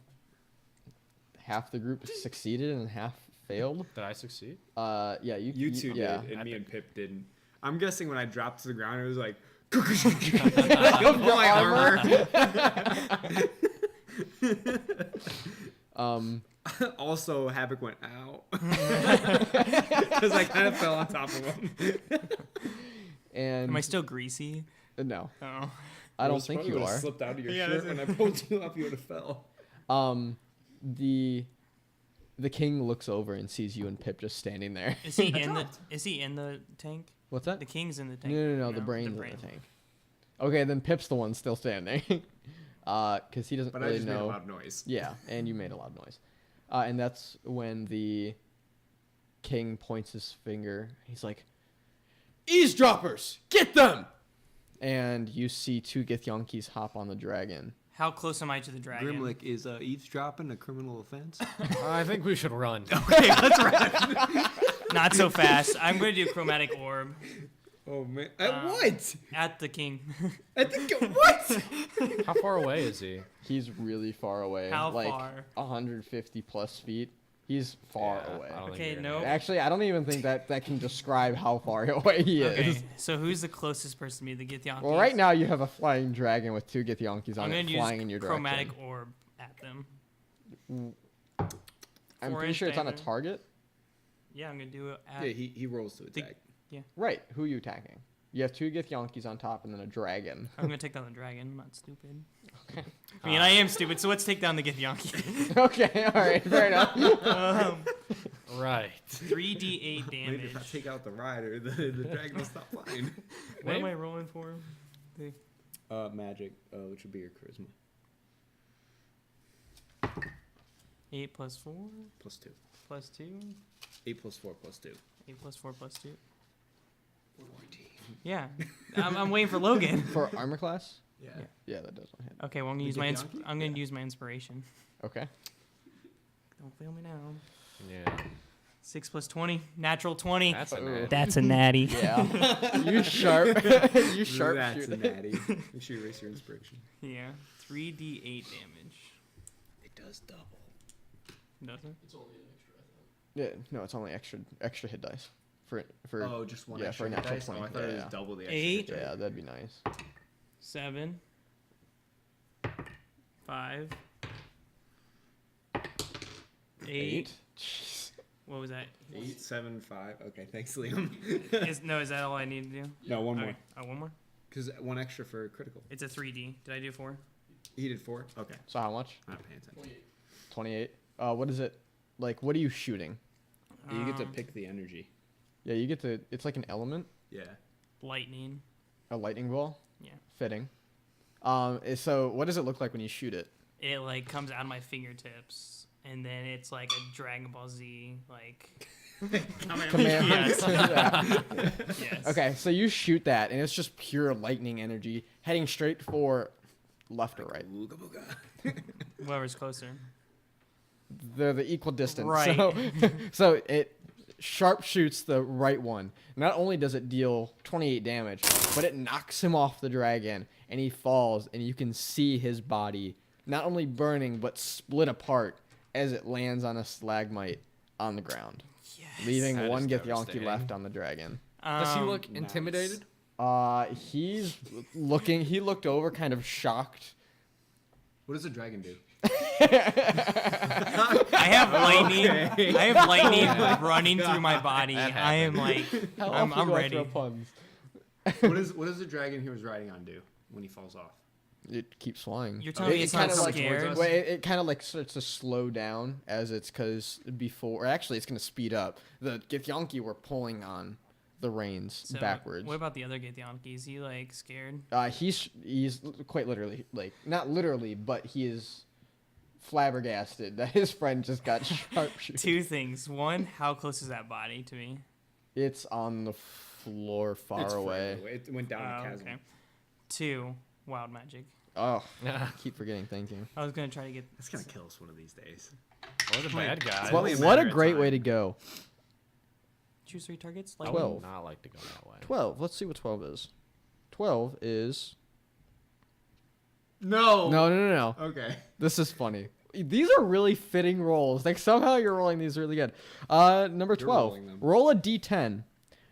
the group succeeded and half failed. Did I succeed? Yeah, You two yeah. did, and me and Pip didn't. I'm guessing when I dropped to the ground, it was like, My armor. Also, Havok went out because I kind of fell on top of him. And Am I still greasy? no, Oh. I don't think you are. Slipped out of your Yeah, shirt that's when I pulled you up. You would have fell. The king looks over and sees you and Pip just standing there. Is he in the? Is he in the tank? What's that? The king's in the tank. No, the brain's in the tank. Okay, then Pip's the one still standing. Because he doesn't But I really just made a know. loud noise. Yeah, and you made a loud noise. And that's when the king points his finger. He's like, "Eavesdroppers, get them!" And you see 2 Githyonkis hop on the dragon. How close am I to the dragon? Grimlick, is eavesdropping a criminal offense? I think we should run. Okay, let's run. Not so fast. I'm going to do chromatic orb Oh man! At what? at the king. I think what? How far away is he? He's really far away. How like far? 150 plus feet. He's far Yeah, away. I don't think Okay, you're gonna no. hit. Actually, I don't even think that can describe how far away he is. Okay, so who's the closest person to me? The Githyonkis? Well, right now you have a flying dragon with 2 Githyonkis I'm on going it to flying in use your chromatic direction. orb at them. I'm 4 pretty inch sure it's on a diameter. target. Yeah, I'm going to do it at... Yeah, he rolls to attack. Right. Who are you attacking? You have 2 Githyonkis on top and then a dragon. I'm going to take down the dragon. I'm not stupid. I mean, I am stupid, so let's take down the Githyanki. Okay, all right, fair enough. Right. 3d8 Maybe damage. if I take out the rider, the dragon will stop flying. What am I rolling for? Magic, which would be your charisma. 8 plus 4 +2. plus 2. 8 plus 4 plus 2. 8 plus 4 plus 2. 14. Yeah. I'm waiting for Logan. For armor class? Yeah. Yeah, that doesn't hit. Okay, well, I'm going to The use Githyanki? I'm going to use my inspiration. Okay. Don't fail me now. Yeah. 6 plus 20. Natural 20. That's a Ooh. net. That's a natty. Yeah. you sharp. you sharp That's shoot a it. natty. Make sure you erase your inspiration. Yeah. 3d8 damage. It does double. Doesn't? Yeah, no, it's only extra hit dice. For Oh, just one yeah, extra for a hit natural dice? 20. Oh, I thought it was Yeah. double the extra 8. hit dice. Yeah, that'd be nice. 7. 5. 8. Jeez. What was that? 8, 7, 5. Okay, thanks, Liam. Is that all I need to do? No, one more. Okay. Oh, one more? Because one extra for critical. It's a 3D. Did I do 4? He did 4? Okay. So how much? I'm not paying attention. 28. What is it? Like, what are you shooting? You get to Um, pick the energy. Yeah, you get to. It's like an element, Yeah. Lightning. a lightning ball. Yeah. Fitting. So what does it look like when you shoot it? It like comes out of my fingertips, and then it's like a Dragon Ball Z like. Command. Yes. Yeah. Yes. Okay, so you shoot that, and it's just pure lightning energy heading straight for left or right. Ooga booga. Whoever's closer. They're the equal distance. Right. So it sharp shoots the right one. Not only does it deal 28 damage, but it knocks him off the dragon, and he falls, and you can see his body not only burning but split apart as it lands on a stalagmite on the ground, Yes. leaving That one is Githyanki devastating. left on the dragon. Does he look nice. intimidated? He's looking. He looked over, kind of shocked. What does a dragon do? I have lightning. I have lightning running through my body. That I am like, How I'm often do I ready. throw puns? What does the dragon he was riding on do when he falls off? It keeps flying. You're telling me it's not kinda like, scared? Well, it kind of like starts to slow down as it's because before. Actually, it's gonna speed up. The Githyanki were pulling on the reins So, backwards. What about the other Githyanki? Is he like scared? He's quite literally like not literally, but he is flabbergasted that his friend just got sharpshooted. Two things. One, how close is that body to me? It's on the floor far It's away. further away. It went down Oh, the chasm. okay. Two, wild magic. Oh, keep forgetting. Thank you. I was gonna try to get. That's gonna kill us one of these days. What a bad guy. Well, What, only a what a matter of great time. way to go. Choose 3 targets. I Like would 12. not like to go that way. 12. Let's see what 12 is. 12 is. No. No. Okay. This is funny. These are really fitting rolls. Like somehow you're rolling these really good. Number 12. rolling them. Roll a d10.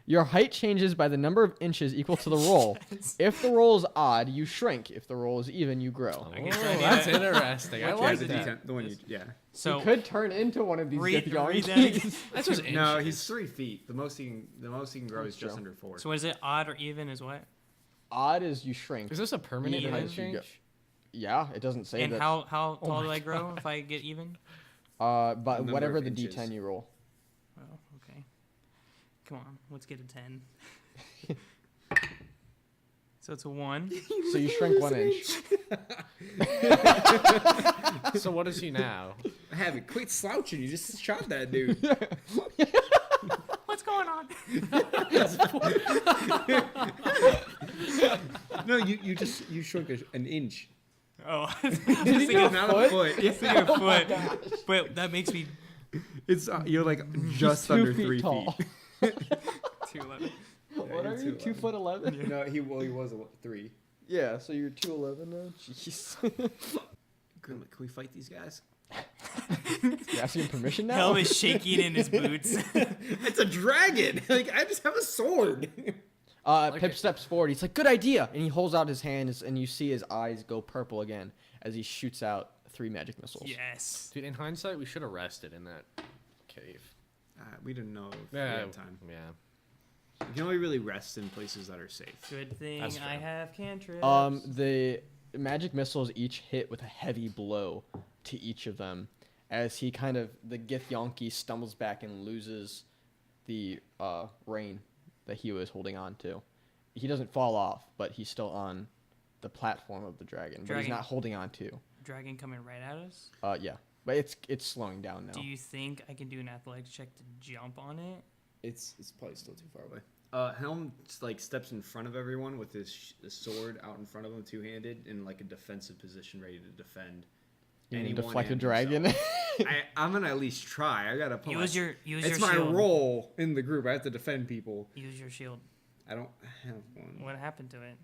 Your height changes by the number of inches equal to the roll. If the roll is odd, you shrink. If the roll is even, you grow. Oh, I guess I need that's to- interesting. I Yeah, like the that. D10, the one you, yeah. so. You could turn into one of these Read that Githyanki. again. That's just No, inches. he's 3 feet. The most he can grow is That's just true. under 4. So is it odd or even? Is what? Odd is you shrink. Is this a permanent Even height as you go- change? Yeah, it doesn't say And that. how Oh tall my do I grow if I get even? But number whatever of the inches. d10 you roll. Oh, okay. Come on, let's get a 10. So it's a 1. So you shrink 1 inch. So what is he now? Havok, quit slouching. You just shot that dude. What's going on? No, you shrunk an inch. Oh, Did you Not a foot. it's like a foot. But that makes me It's you're like just 2 under feet 3 tall. feet. 211. What you're are you? 2'11". 2'11"? No, he was 3. Yeah, so you're 2'11" now. Jeez. Grimlick, can we fight these guys? You asking permission now? Helm is shaking in his boots. It's a dragon. Like I just have a sword. Pip steps forward. He's like, "Good idea," and he holds out his hands, and you see his eyes go purple again as he shoots out 3 magic missiles. Yes. Dude, in hindsight, we should have rested in that cave. We didn't know if we Yeah, had time. yeah. You can only really rest in places that are safe. Good thing That's I fair. have cantrips. The magic missiles each hit with a heavy blow to each of them, as the Githyanki stumbles back and loses the rein that he was holding on to. He doesn't fall off, but he's still on the platform of the dragon, but he's Dragon. not holding on to. Dragon coming right at us. Yeah, but it's slowing down now. Do you think I can do an athletics check to jump on it? It's probably still too far away. Helm like steps in front of everyone with his sword out in front of him, 2-handed, in like a defensive position, ready to defend. You can anyone deflect a and dragon. himself. I'm gonna at least try. I gotta put Use my, your it's my shield. role in the group. I have to defend people. Use your shield. I don't have one. What happened to it?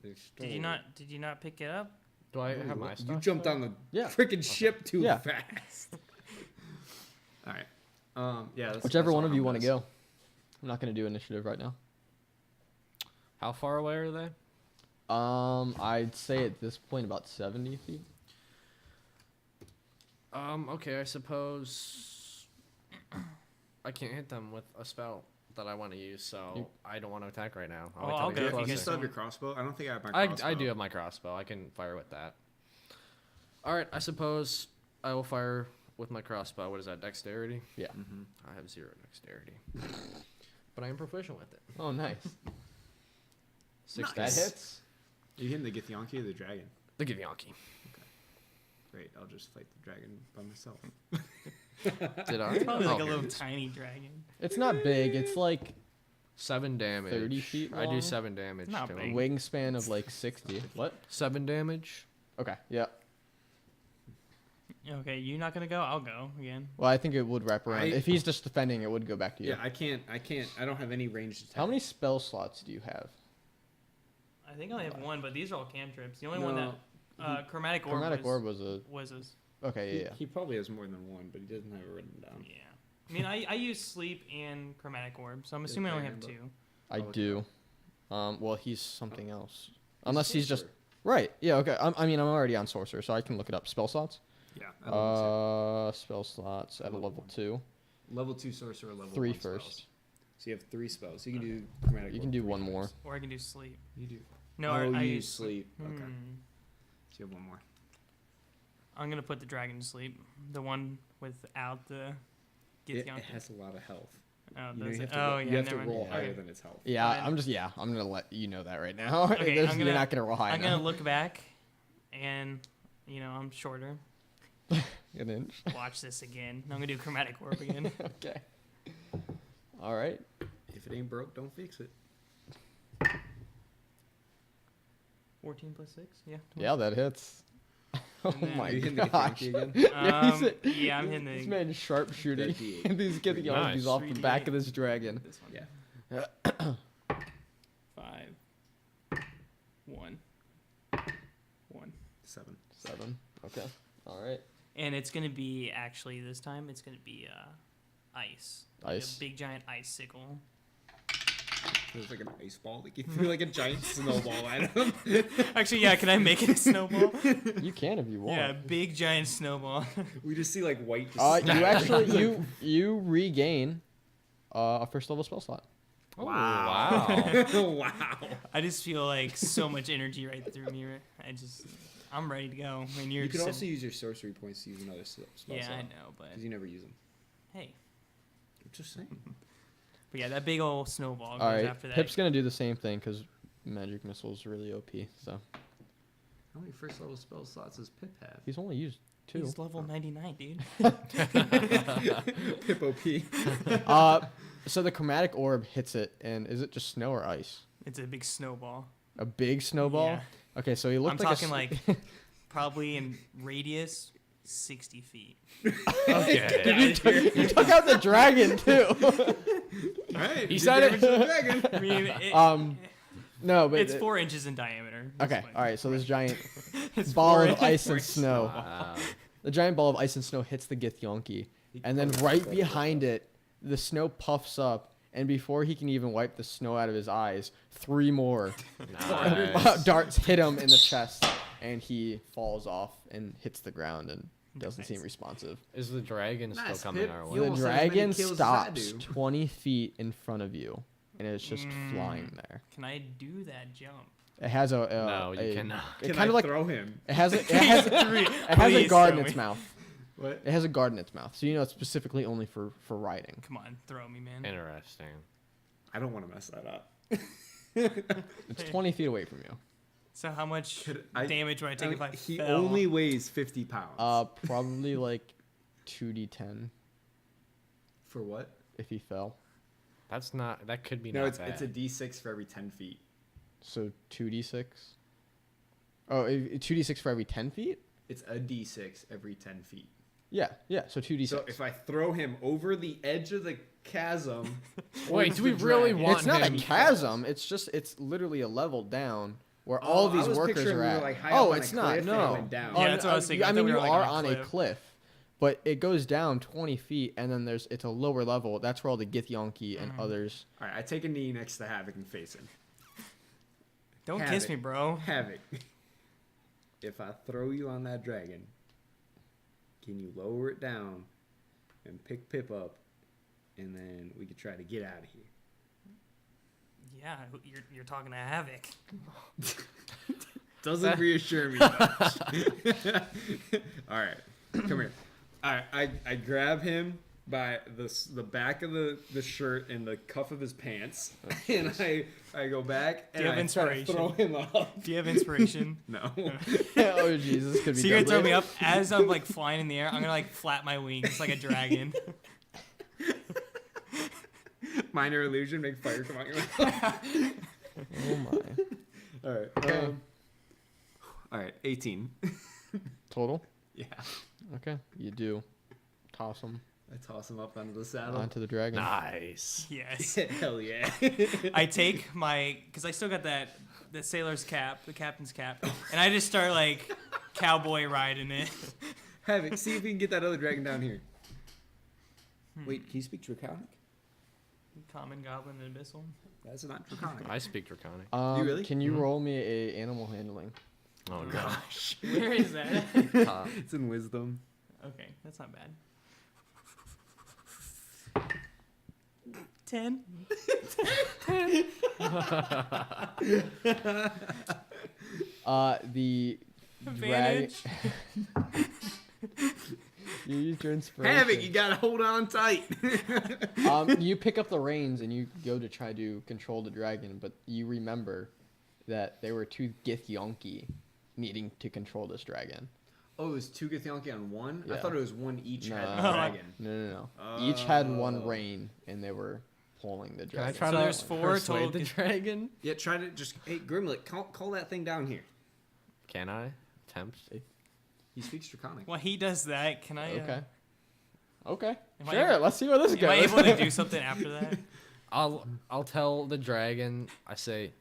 They Did stole you not pick it up? Do I it. have my You stuff? jumped on the Yeah. freaking ship too Yeah. fast. All right. Yeah. Whichever that's one all of you Helm want to does. go. I'm not gonna do initiative right now. How far away are they? I'd say at this point about 70 feet. Okay, I suppose I can't hit them with a spell that I want to use, so I don't want to attack right now. Oh, wait till I'll they go get if you You closer. guys still have don't. your crossbow? I don't think I have my I crossbow. do have my crossbow. I can fire with that. All right, I suppose I will fire with my crossbow. What is that, dexterity? Yeah. Mhm. I have 0 dexterity, but I am proficient with it. Oh, nice. 6 That hits. You hitting the Githyanki or the dragon? The Githyanki. Great. I'll just fight the dragon by myself. Did I? It's probably like Oh, a here little it is. tiny dragon. It's not big. It's like 7 damage. 30 feet I do long? 7 damage Not to a big. him. wingspan of like 60. What? 7 damage. Okay. Yeah. Okay, you not gonna go? I'll go again. Well, I think it would wrap around. I- If he's just defending, it would go back to you. Yeah, I can't. I don't have any ranged attack. How many spell slots do you have? I think I only have one, but these are all cantrips. The only one No, that chromatic orb Chromatic was, orb was a. was his. Okay, yeah, yeah. He probably has more than one, but he doesn't have it written down. Yeah. I mean, I use sleep and chromatic orb, so I'm assuming I only have Dragon 2. I look it do. Well, he's something else. Unless he's just Sorcerer. right. Yeah. Okay. I mean, I'm already on sorcerer, so I can look it up. Spell slots. Yeah. at level Spell slots at a Level level one. 2. two. Level 2 sorcerer, level 3 1 spells. first. So you have 3 spells. You can do chromatic. You orb can do 3 one more. times. Or I can do sleep. You do. No, oh, I you use sleep. Okay. So you have one more. I'm gonna put the dragon to sleep. The one without the It Githyanki. has a lot of health. Oh, You know, does you it? have to, Oh, roll, yeah, you have to never mind. roll Yeah. higher Okay. than its health. Yeah, Fine. I'm gonna let you know that right now. Okay, You're I'm gonna- not gonna roll high I'm enough. gonna look back, and I'm shorter. An inch. Watch this again. I'm gonna do chromatic orb again. Okay. All right. If it ain't broke, don't fix it. 14 plus 6? Yeah. Yeah, that hits. Oh And then- my Are you hitting the gosh. Githyanki again? Yeah, I'm hitting This the. man sharpshooting. That D8. These getting Nice. these off the back 3D8. of this dragon. This one. Yeah. 5. 1. 1. 7. 7. Okay. All right. And it's gonna be actually this time. It's gonna be ice. Like Ice. a big giant icicle. There's like an ice ball. Like you threw like a giant snowball at him. Actually, yeah. Can I make it a snowball? You can if you want. Yeah, big giant snowball. We just see like white. Just You actually you regain a first level spell slot. Oh, Wow. wow. wow. I just feel like so much energy right through me. I'm ready to go. When you're You could sitting- also use your sorcery points to use another spell Yeah, slot. I know, but Because you never use them. hey. I'm just saying. But yeah, that big old snowball goes All right. after that. Pip's gonna do the same thing because magic missile's really OP. So How many first level spell slots does Pip have? he's only used 2. He's level 99, dude. Pip OP. So the chromatic orb hits it, and is it just snow or ice? It's a big snowball. A big snowball. Yeah. Okay, so he looked I'm like talking like probably in radius 60 feet. Okay. You took out the dragon too. Alright. He said it. Dragon. I mean, No, but it's 4 inches in diameter. That's okay. fine. All right. So this giant It's ball 4 of ice and inches. snow. Wow. The giant ball of ice and snow hits the Githyanki, and then right behind it, the snow puffs up, and before he can even wipe the snow out of his eyes, 3 more Nice. darts hit him in the chest, and he falls off and hits the ground and doesn't seem Nice. responsive. Is the dragon still Nice, coming Pip. our You way? The almost had as many dragon kills as I stops do. 20 feet in front of you, and it's just flying there. Can I do that jump? It has a No, you cannot. It Can kind I of like throw him? it has a Please guard in throw its me. mouth. What? It has a guard in its mouth, so you know it's specifically only for riding. Come on, throw me, man. Interesting. I don't want to mess that up. It's 20 feet away from you. So how much Could I- damage would I take if I he fell? only weighs 50 pounds. Probably like 2d10 For what? if he fell. That's not. That could be No, not it's bad. a D6 for every 10 feet. So 2d6. Oh, 2d6 for every 10 feet? It's a D6 every 10 feet. Yeah, yeah. So 2d6. So if I throw him over the edge of the chasm, Wait, towards do we the really dragon- want it's not a him- chasm. It's literally a level down where all I these was workers picturing are we were, at. like, high up Oh, on a it's not. cliff and it No. went down. Yeah, that's what I was thinking. I I thought mean, we you were, like, are on a on a cliff. cliff, but it goes down 20 feet, and then it's a lower level. That's where all the Githyanki and others. All right, I take a knee next to Havok and face him. Don't Have kiss it. me, bro. Havok, if I throw you on that dragon, can you lower it down and pick Pip up, and then we could try to get out of here? Yeah, you're talking to Havok. Doesn't reassure me much. All right, come here. All right, I grab him by the back of the shirt and the cuff of his pants, and I go back Do and you have I try to inspiration? throw him up. Do you have inspiration? No. Oh Jesus, could be. So you're gonna throw deadly. me up as I'm like flying in the air. I'm gonna like flap my wings like a dragon. Minor illusion, make fire come out your mouth. Oh my. All right. All right, 18. Total. Yeah. Okay, you do. Toss him I toss him up onto the saddle. onto the dragon. Nice. Yes. Hell yeah. I take my, because I still got the sailor's cap, the captain's cap, and I just start like cowboy riding it. Havok, see if we can get that other dragon down here. Wait, can you speak Draconic? Common, goblin, and abyssal. That's not Draconic. I speak Draconic. you really? Can you roll me a animal handling? Oh no. Gosh. Where is that? It's in wisdom. Okay, that's not bad. 10. The Advantage. You use your inspiration. Havok, you gotta hold on tight. You pick up the reins and you go to try to control the dragon, but you remember that there were two Githyanki needing to control this dragon. Oh, it was two Githyanki on one? I Yeah. thought it was one each No. had the Oh. dragon. No. Each had one Oh. rein, and they were pulling the Can I dragon. try So to there's 4 persuade total. the dragon? Yeah, try to just... Hey, Grimlick, call that thing down here. Can I attempt? He speaks Draconic. While he does that, can I? Okay. Am I Sure. able- Let's see where this Am I goes. able to do something after that? I'll tell the dragon. I say,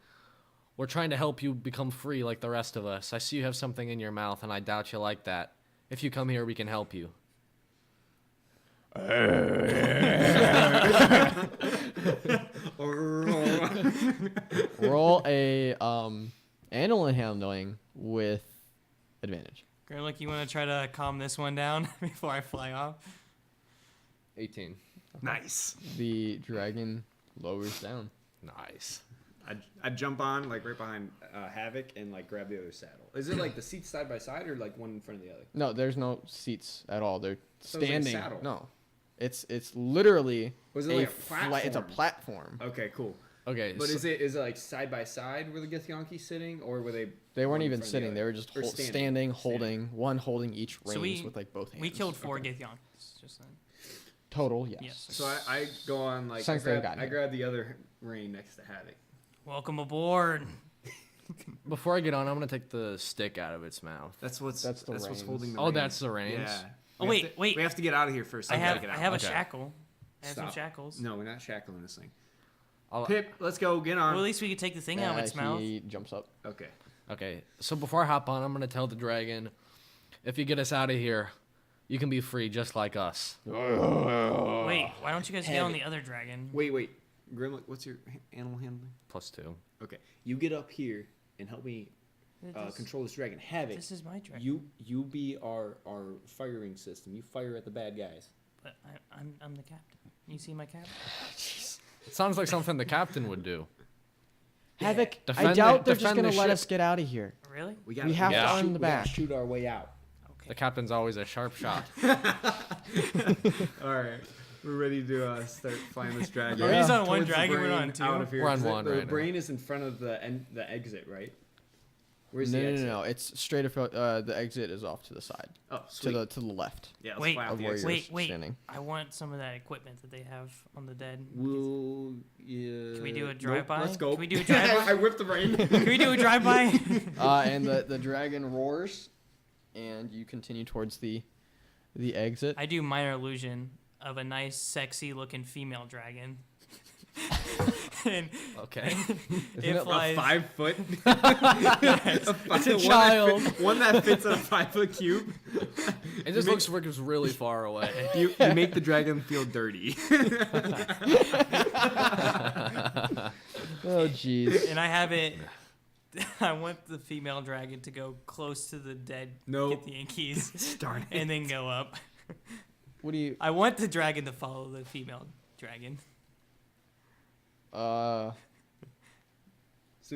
we're trying to help you become free like the rest of us. I see you have something in your mouth, and I doubt you like that. If you come here, we can help you. Roll a animal handling with advantage. Grimlick, you want to try to calm this one down before I fly off? 18. Nice. The dragon lowers down. Nice. I'd jump on, like, right behind Havok and, like, grab the other saddle. Is it, like, the seats side by side or, like, one in front of the other? No, there's no seats at all. They're So it's like a standing. saddle. No, it's literally Was it like a it's a platform? platform. Okay, cool. Okay. But so- is it like side by side where the Githyanki sitting, or were they? They weren't one in even front of the sitting. other? They were just Or standing, holding one holding each reins So we- with like both hands. We killed 4 Githyanks just then. total. Yes. Yes. So I go on like Since they got I here. grab the other rein next to Havok. Welcome aboard. Before I get on, I'm gonna take the stick out of its mouth. That's what's That's the what's reins. holding the Oh, reins. that's the reins? Yeah. Oh, We have wait, to- wait. We have to get out of here first. I gotta have get I out. have a Okay. shackle. I have some Stop. shackles. No, we're not shackling this thing. I'll- Pip, let's go. Get on. Well, at least we could take the thing out of its mouth. He jumps up. Okay. Okay, so before I hop on, I'm gonna tell the dragon, if you get us out of here, you can be free just like us. Wait, why don't you guys get on the other dragon? Wait. Grimlick, what's your animal handling? +2. Okay. You get up here and help me This- control this dragon. Havok. This is my dragon. You be our firing system. You fire at the bad guys. But I'm the captain. You see my captain? It sounds like something the captain would do. Havok, I Defend doubt the- they're just defend gonna the let ship. us get out of here. Really? We We have to arm the back. shoot our way out. Okay. The captain's always a sharp shot. All right, we're ready to start flying this dragon. Are we just on one Towards the dragon? We're brain, on 2? out of here, We're on 'cause one the right now. brain is in front of the exit, right? Where's No, the no, exit? no. It's straight up. The exit is off to the side, Oh, to sweet. the left Yeah, let's Wait, fly out of the where exit. you're Wait. standing. I want some of that equipment that they have on the dead. We'll, yeah. Can we do a nope, drive-by? Let's go. Can we do a drive-by? I whipped the brain. Can we do a drive-by? And the dragon roars, and you continue towards the exit. I do minor illusion of a nice, sexy-looking female dragon. And Okay. it it flies. 5 foot. It's a child. One that fits in a 5 foot cube. It just looks like it's really far away. You make the dragon feel dirty. Oh jeez. And I have it. I want the female dragon to go close to the dead Nope. Yankees Darn it. and then go up. What do you? I want the dragon to follow the female dragon. So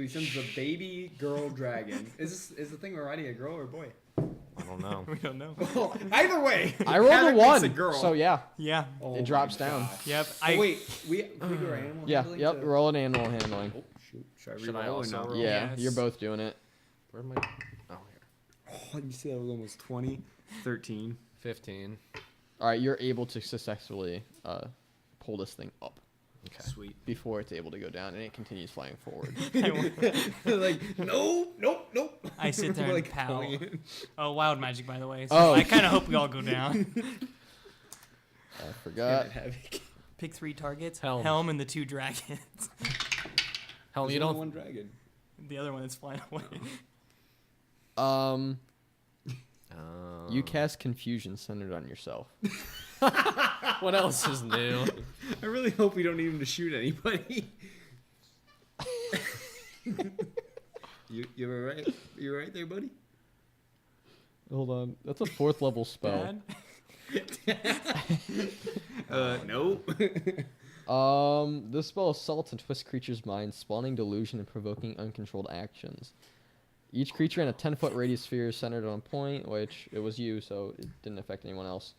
he sends the baby girl dragon. Is the thing we're riding a girl or a boy? I don't know. We don't know. Well, either way. I rolled a Havok makes 1. a girl. So yeah, Yeah. Oh it drops my down. gosh. Yep. Oh, wait, can we do our animal Yeah. handling Yep. to- Roll an animal handling. Oh shoot! Should I Should I re-roll or also no? roll? Yeah, Yes. you're both doing it. Where am I? Oh, here. Oh, you see that was almost 20, 13. 15. All right, you're able to successfully pull this thing up Okay. Sweet. before it's able to go down, and it continues flying forward. Like nope. I sit there and Like, pout. pulling it. Oh, wild magic, by the way. So Oh. I kind of hope we all go down. I forgot. Havok. Pick 3 targets. Helm. And the 2 dragons. Hell, There's you only don't. one dragon. The other one that's flying away. You cast confusion centered on yourself. What else is new? I really hope we don't need him to shoot anybody. You all right? You all right there, buddy? Hold on. That's a 4th level spell. Dad? No. This spell assaults and twists creatures' minds, spawning delusion and provoking uncontrolled actions. Each creature in a 10-foot radius sphere is centered on a point, which it was you, so it didn't affect anyone else.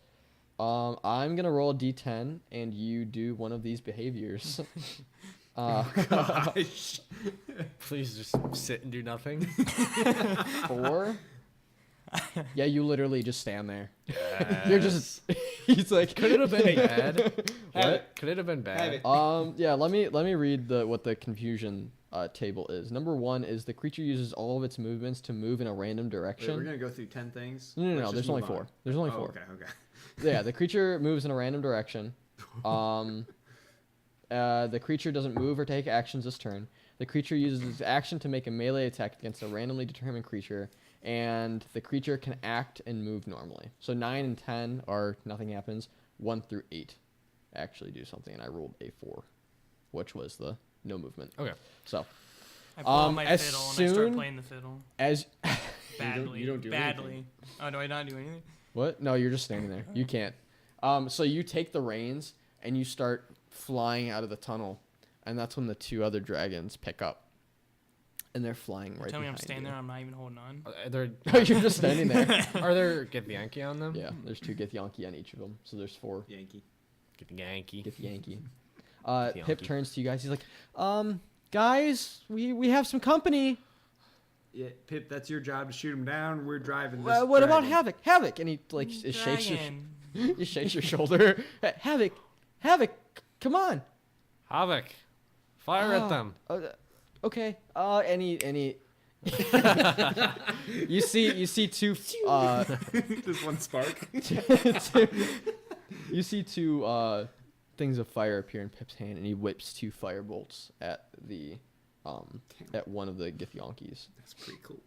I'm gonna roll a d10, and you do one of these behaviors. Gosh. Please just sit and do nothing. 4. Yeah, you literally just stand there. You're just. He's like. Could it have been bad? What? Could it have been Have bad? it. Yeah. Let me read what the confusion table is. Number 1 is the creature uses all of its movements to move in a random Wait, direction. we're gonna go through 10 things. No. Let's There's just only move on. 4. There's only 4. Okay. Yeah, the creature moves in a random direction. The creature doesn't move or take actions this turn. The creature uses its action to make a melee attack against a randomly determined creature, and the creature can act and move normally. So 9 and 10 are nothing happens. 1 through 8 actually do something, and I rolled a 4, which was the no movement. Okay. So I pull out my as fiddle and I start soon playing the fiddle. as Badly. you don't do badly. anything. Oh, do I not do anything? What? No, you're just standing there. You can't. So you take the reins and you start flying out of the tunnel, and that's when the 2 other dragons pick up, and they're flying right Tell me I'm behind standing you. there. I'm not even holding on. You're just standing there. Are there Githyanki on them? Yeah, there's 2 Githyanki on each of them, so there's 4 Yankee. Githyanki. Githyanki. Githyanki. Pip turns to you guys. He's like, guys, we have some company. Yeah, Pip, that's your job to shoot him down. We're driving this. What about dragon. Havok? And he like shakes your Dragon. he shakes your shoulder. Havok, come on. Havok. Fire at them. Okay. Any. you see 2. This one spark. You see 2 things of fire appear in Pip's hand, and he whips 2 fire bolts at the at one of the Githyankis. That's pretty cool.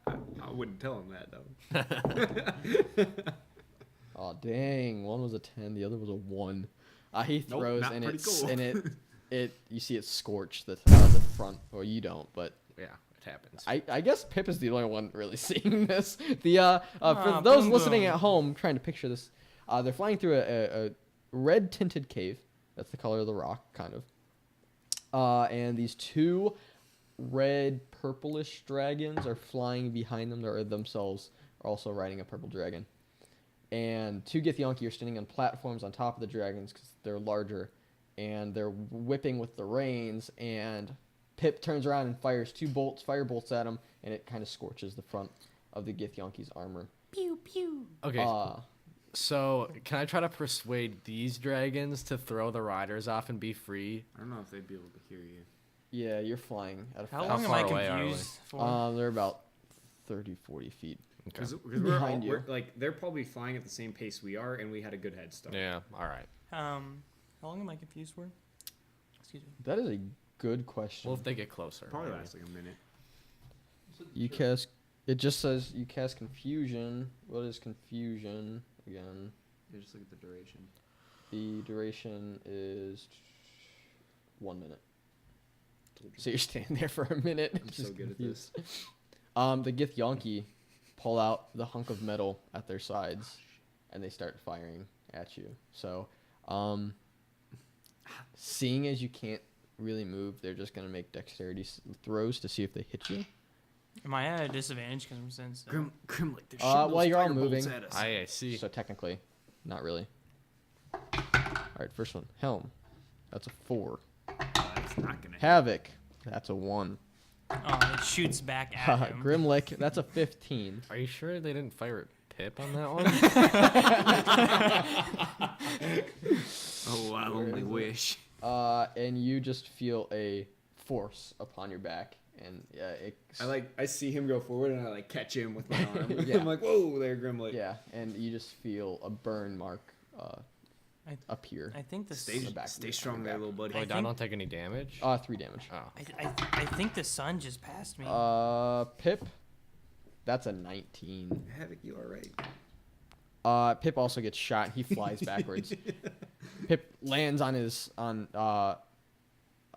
I wouldn't tell him that though. Oh dang! One was a 10, the other was a 1. He Nope, throws not and pretty it's cool. and it you see it scorch the front, or you don't, but Yeah, it happens. I guess Pip is the only one really seeing this. For Ah, those boom, listening boom. at home trying to picture this, they're flying through a red tinted cave. That's the color of the rock, kind of. And these 2 red purplish dragons are flying behind them. They're themselves are also riding a purple dragon. And 2 Githyanki are standing on platforms on top of the dragons because they're larger, and they're whipping with the reins. And Pip turns around and fires 2 fire bolts at him, and it kind of scorches the front of the Githyanki's armor. Pew pew. Okay. So, can I try to persuade these dragons to throw the riders off and be free? I don't know if they'd be able to hear you. Yeah, you're flying at a How fast. long am far I away are we? confused for? They're about 30, 40 feet. Because Behind you. we're like they're probably flying at the same pace we are, and we had a good head start. Yeah, alright. How long am I confused for? Excuse me. That is a good question. Well, if they get closer. Probably maybe. lasts like a minute. You cast. It just says you cast confusion. What is confusion again? Yeah, just look at the duration. The duration is 1 minute. So you're standing there for a minute. I'm just so good at confused. The Githyanki pull out the hunk of metal at their sides, and they start firing at you. So, seeing as you can't really move, they're just gonna make dexterity throws to see if they hit you. Am I at a disadvantage because I'm sensitive? Grimlick, they're Well, you're all moving. At us. I see. So technically, not really. All right, first one, Helm. That's a 4. That's not gonna. Havok. That's a 1. Oh, it shoots back at him. Grimlick. That's a 15. Are you sure they didn't fire at Pip on that one? Oh, I only wish. And you just feel a force upon your back, and I see him go forward, and I like catch him with my arm. Yeah. I'm like, whoa, there, Grimlick. yeah, and you just feel a burn mark appear. I think the Stay, the back stay of strong your there, back. little buddy. Oh, I think- don't take any damage? 3 damage. Oh. I think the sun just passed me. Pip. That's a 19. Havok, you alright? Pip also gets shot. He flies backwards. Pip lands on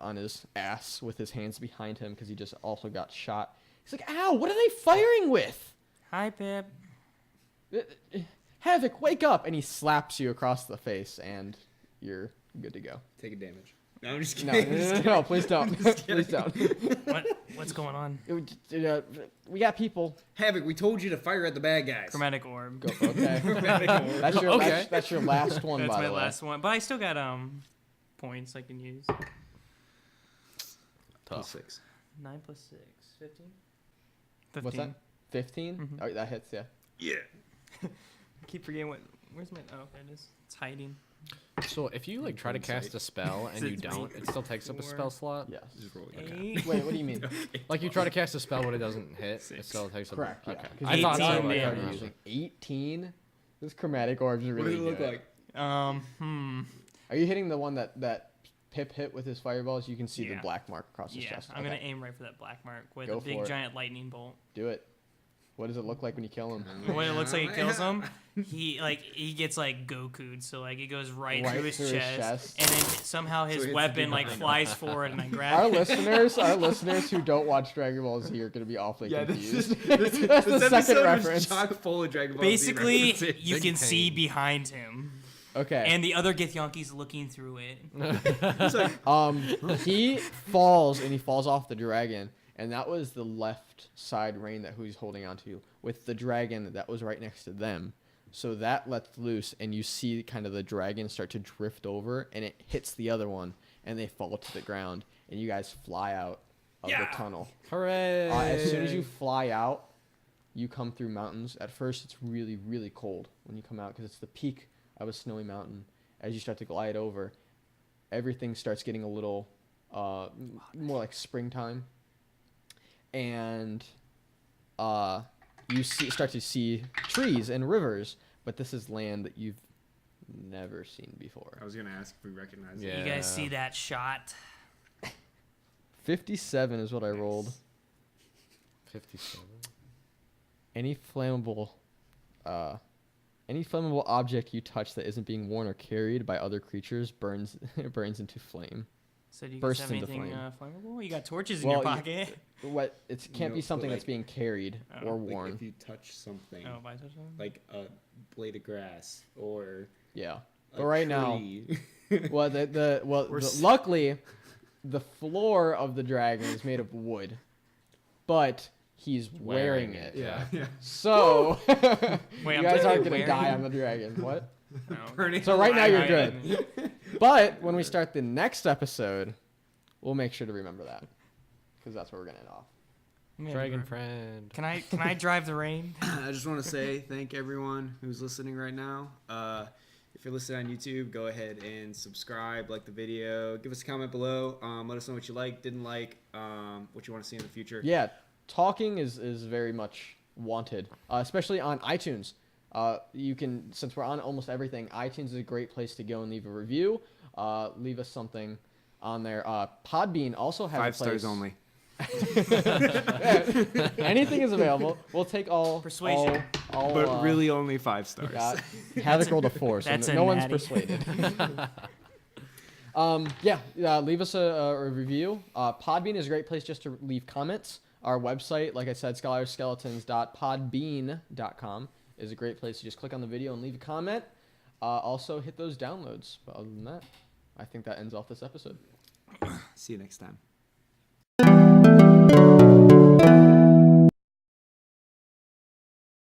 on his ass with his hands behind him because he just also got shot. He's like, ow, what are they firing with? Hi, Pip. Havok, wake up! And he slaps you across the face, and you're good to go. Take a damage. No, I'm just No, kidding. no, please don't. Please don't. What's going on? We got people. Havok, we told you to fire at the bad guys. Chromatic orb. Go, okay. That's your, Okay. that's your last one, That's by my the way. last one. But I still got points I can use. Tough. 6. 9 plus 6. 15? 15. What's that? 15? Mhm. Oh, that hits, yeah. Yeah. I keep forgetting what. Where's my. Oh, there it is. It's hiding. So if you like try to cast a spell and you It's don't, it still takes up a spell slot. Yes. Just roll it. 8. Wait, what do you mean? Like you try to cast a spell but it doesn't hit, it still takes up. Correct, yeah. Okay. 'Cause I thought 18 so. what I are damage. you using? 18? This chromatic orb's What really does it look good. like? Are you hitting the one that Pip hit with his fireballs? You can see the Yeah. black mark across his Yeah, chest. I'm Okay. gonna aim right for that black mark with Go a big for it. giant lightning bolt. Do it. What does it look like when you kill him? When it looks like it kills him, he gets like Goku'd, so like it goes right through his chest, and then somehow his hits the weapon dude like behind flies forward, and I grab Our it. listeners who don't watch Dragon Ball Z are gonna be awfully confused. This That's the second episode reference. was chock full of Dragon Ball Z Basically, references. you Big can see pain. behind him, Okay. and the other Githyanki's looking through it. He falls and he falls off the dragon, and that was the left side rein that he's holding onto, with the dragon that was right next to them. So that lets loose, and you see kind of the dragon start to drift over, and it hits the other one, and they fall to the ground, and you guys fly out of the tunnel. Hooray! As soon as you fly out, you come through mountains. At first, it's really, really cold when you come out because it's the peak of a snowy mountain. As you start to glide over, everything starts getting a little more like springtime, and you start to see trees and rivers. But this is land that you've never seen before. I was gonna ask if we recognize it. Yeah. You guys see that shot? 57 is what I rolled. 57. Any flammable object you touch that isn't being worn or carried by other creatures burns into flame. So do you guys Bursts have into anything flame. flammable? You got torches in Well, your you- pocket. What it can't No, be but something that's like- being carried Oh. or Like worn. if you touch something, Oh, by touch them? like a blade of grass or Yeah. a But right now, tree. well, luckily, the floor of the dragon is made of wood, but he's wearing it. yeah, yeah. So Wait, you I'm guys technically aren't gonna wearing- die on the dragon. What? No. Burning So right now alive. you're I- good. But when we start the next episode, we'll make sure to remember that, because that's where we're gonna end off. Yeah, Dragon bro. friend. Can I drive the rain? I just want to say thank everyone who's listening right now. If you're listening on YouTube, go ahead and subscribe, like the video, give us a comment below. Let us know what you like, didn't like, what you want to see in the future. Yeah, talking is very much wanted, especially on iTunes. You can, since we're on almost everything, iTunes is a great place to go and leave a review. Leave us something on there. Podbean also has 5 a place. stars only. Anything is available. We'll take all Persuasion. All, But really only 5 stars. Havok rolled a 4, so that's a no one's natty. persuaded. Leave us a review. Podbean is a great place just to leave comments. Our website, like I said, scholarskeletons.podbean.com is a great place to just click on the video and leave a comment. Also, hit those downloads. But other than that, I think that ends off this episode. See you next time.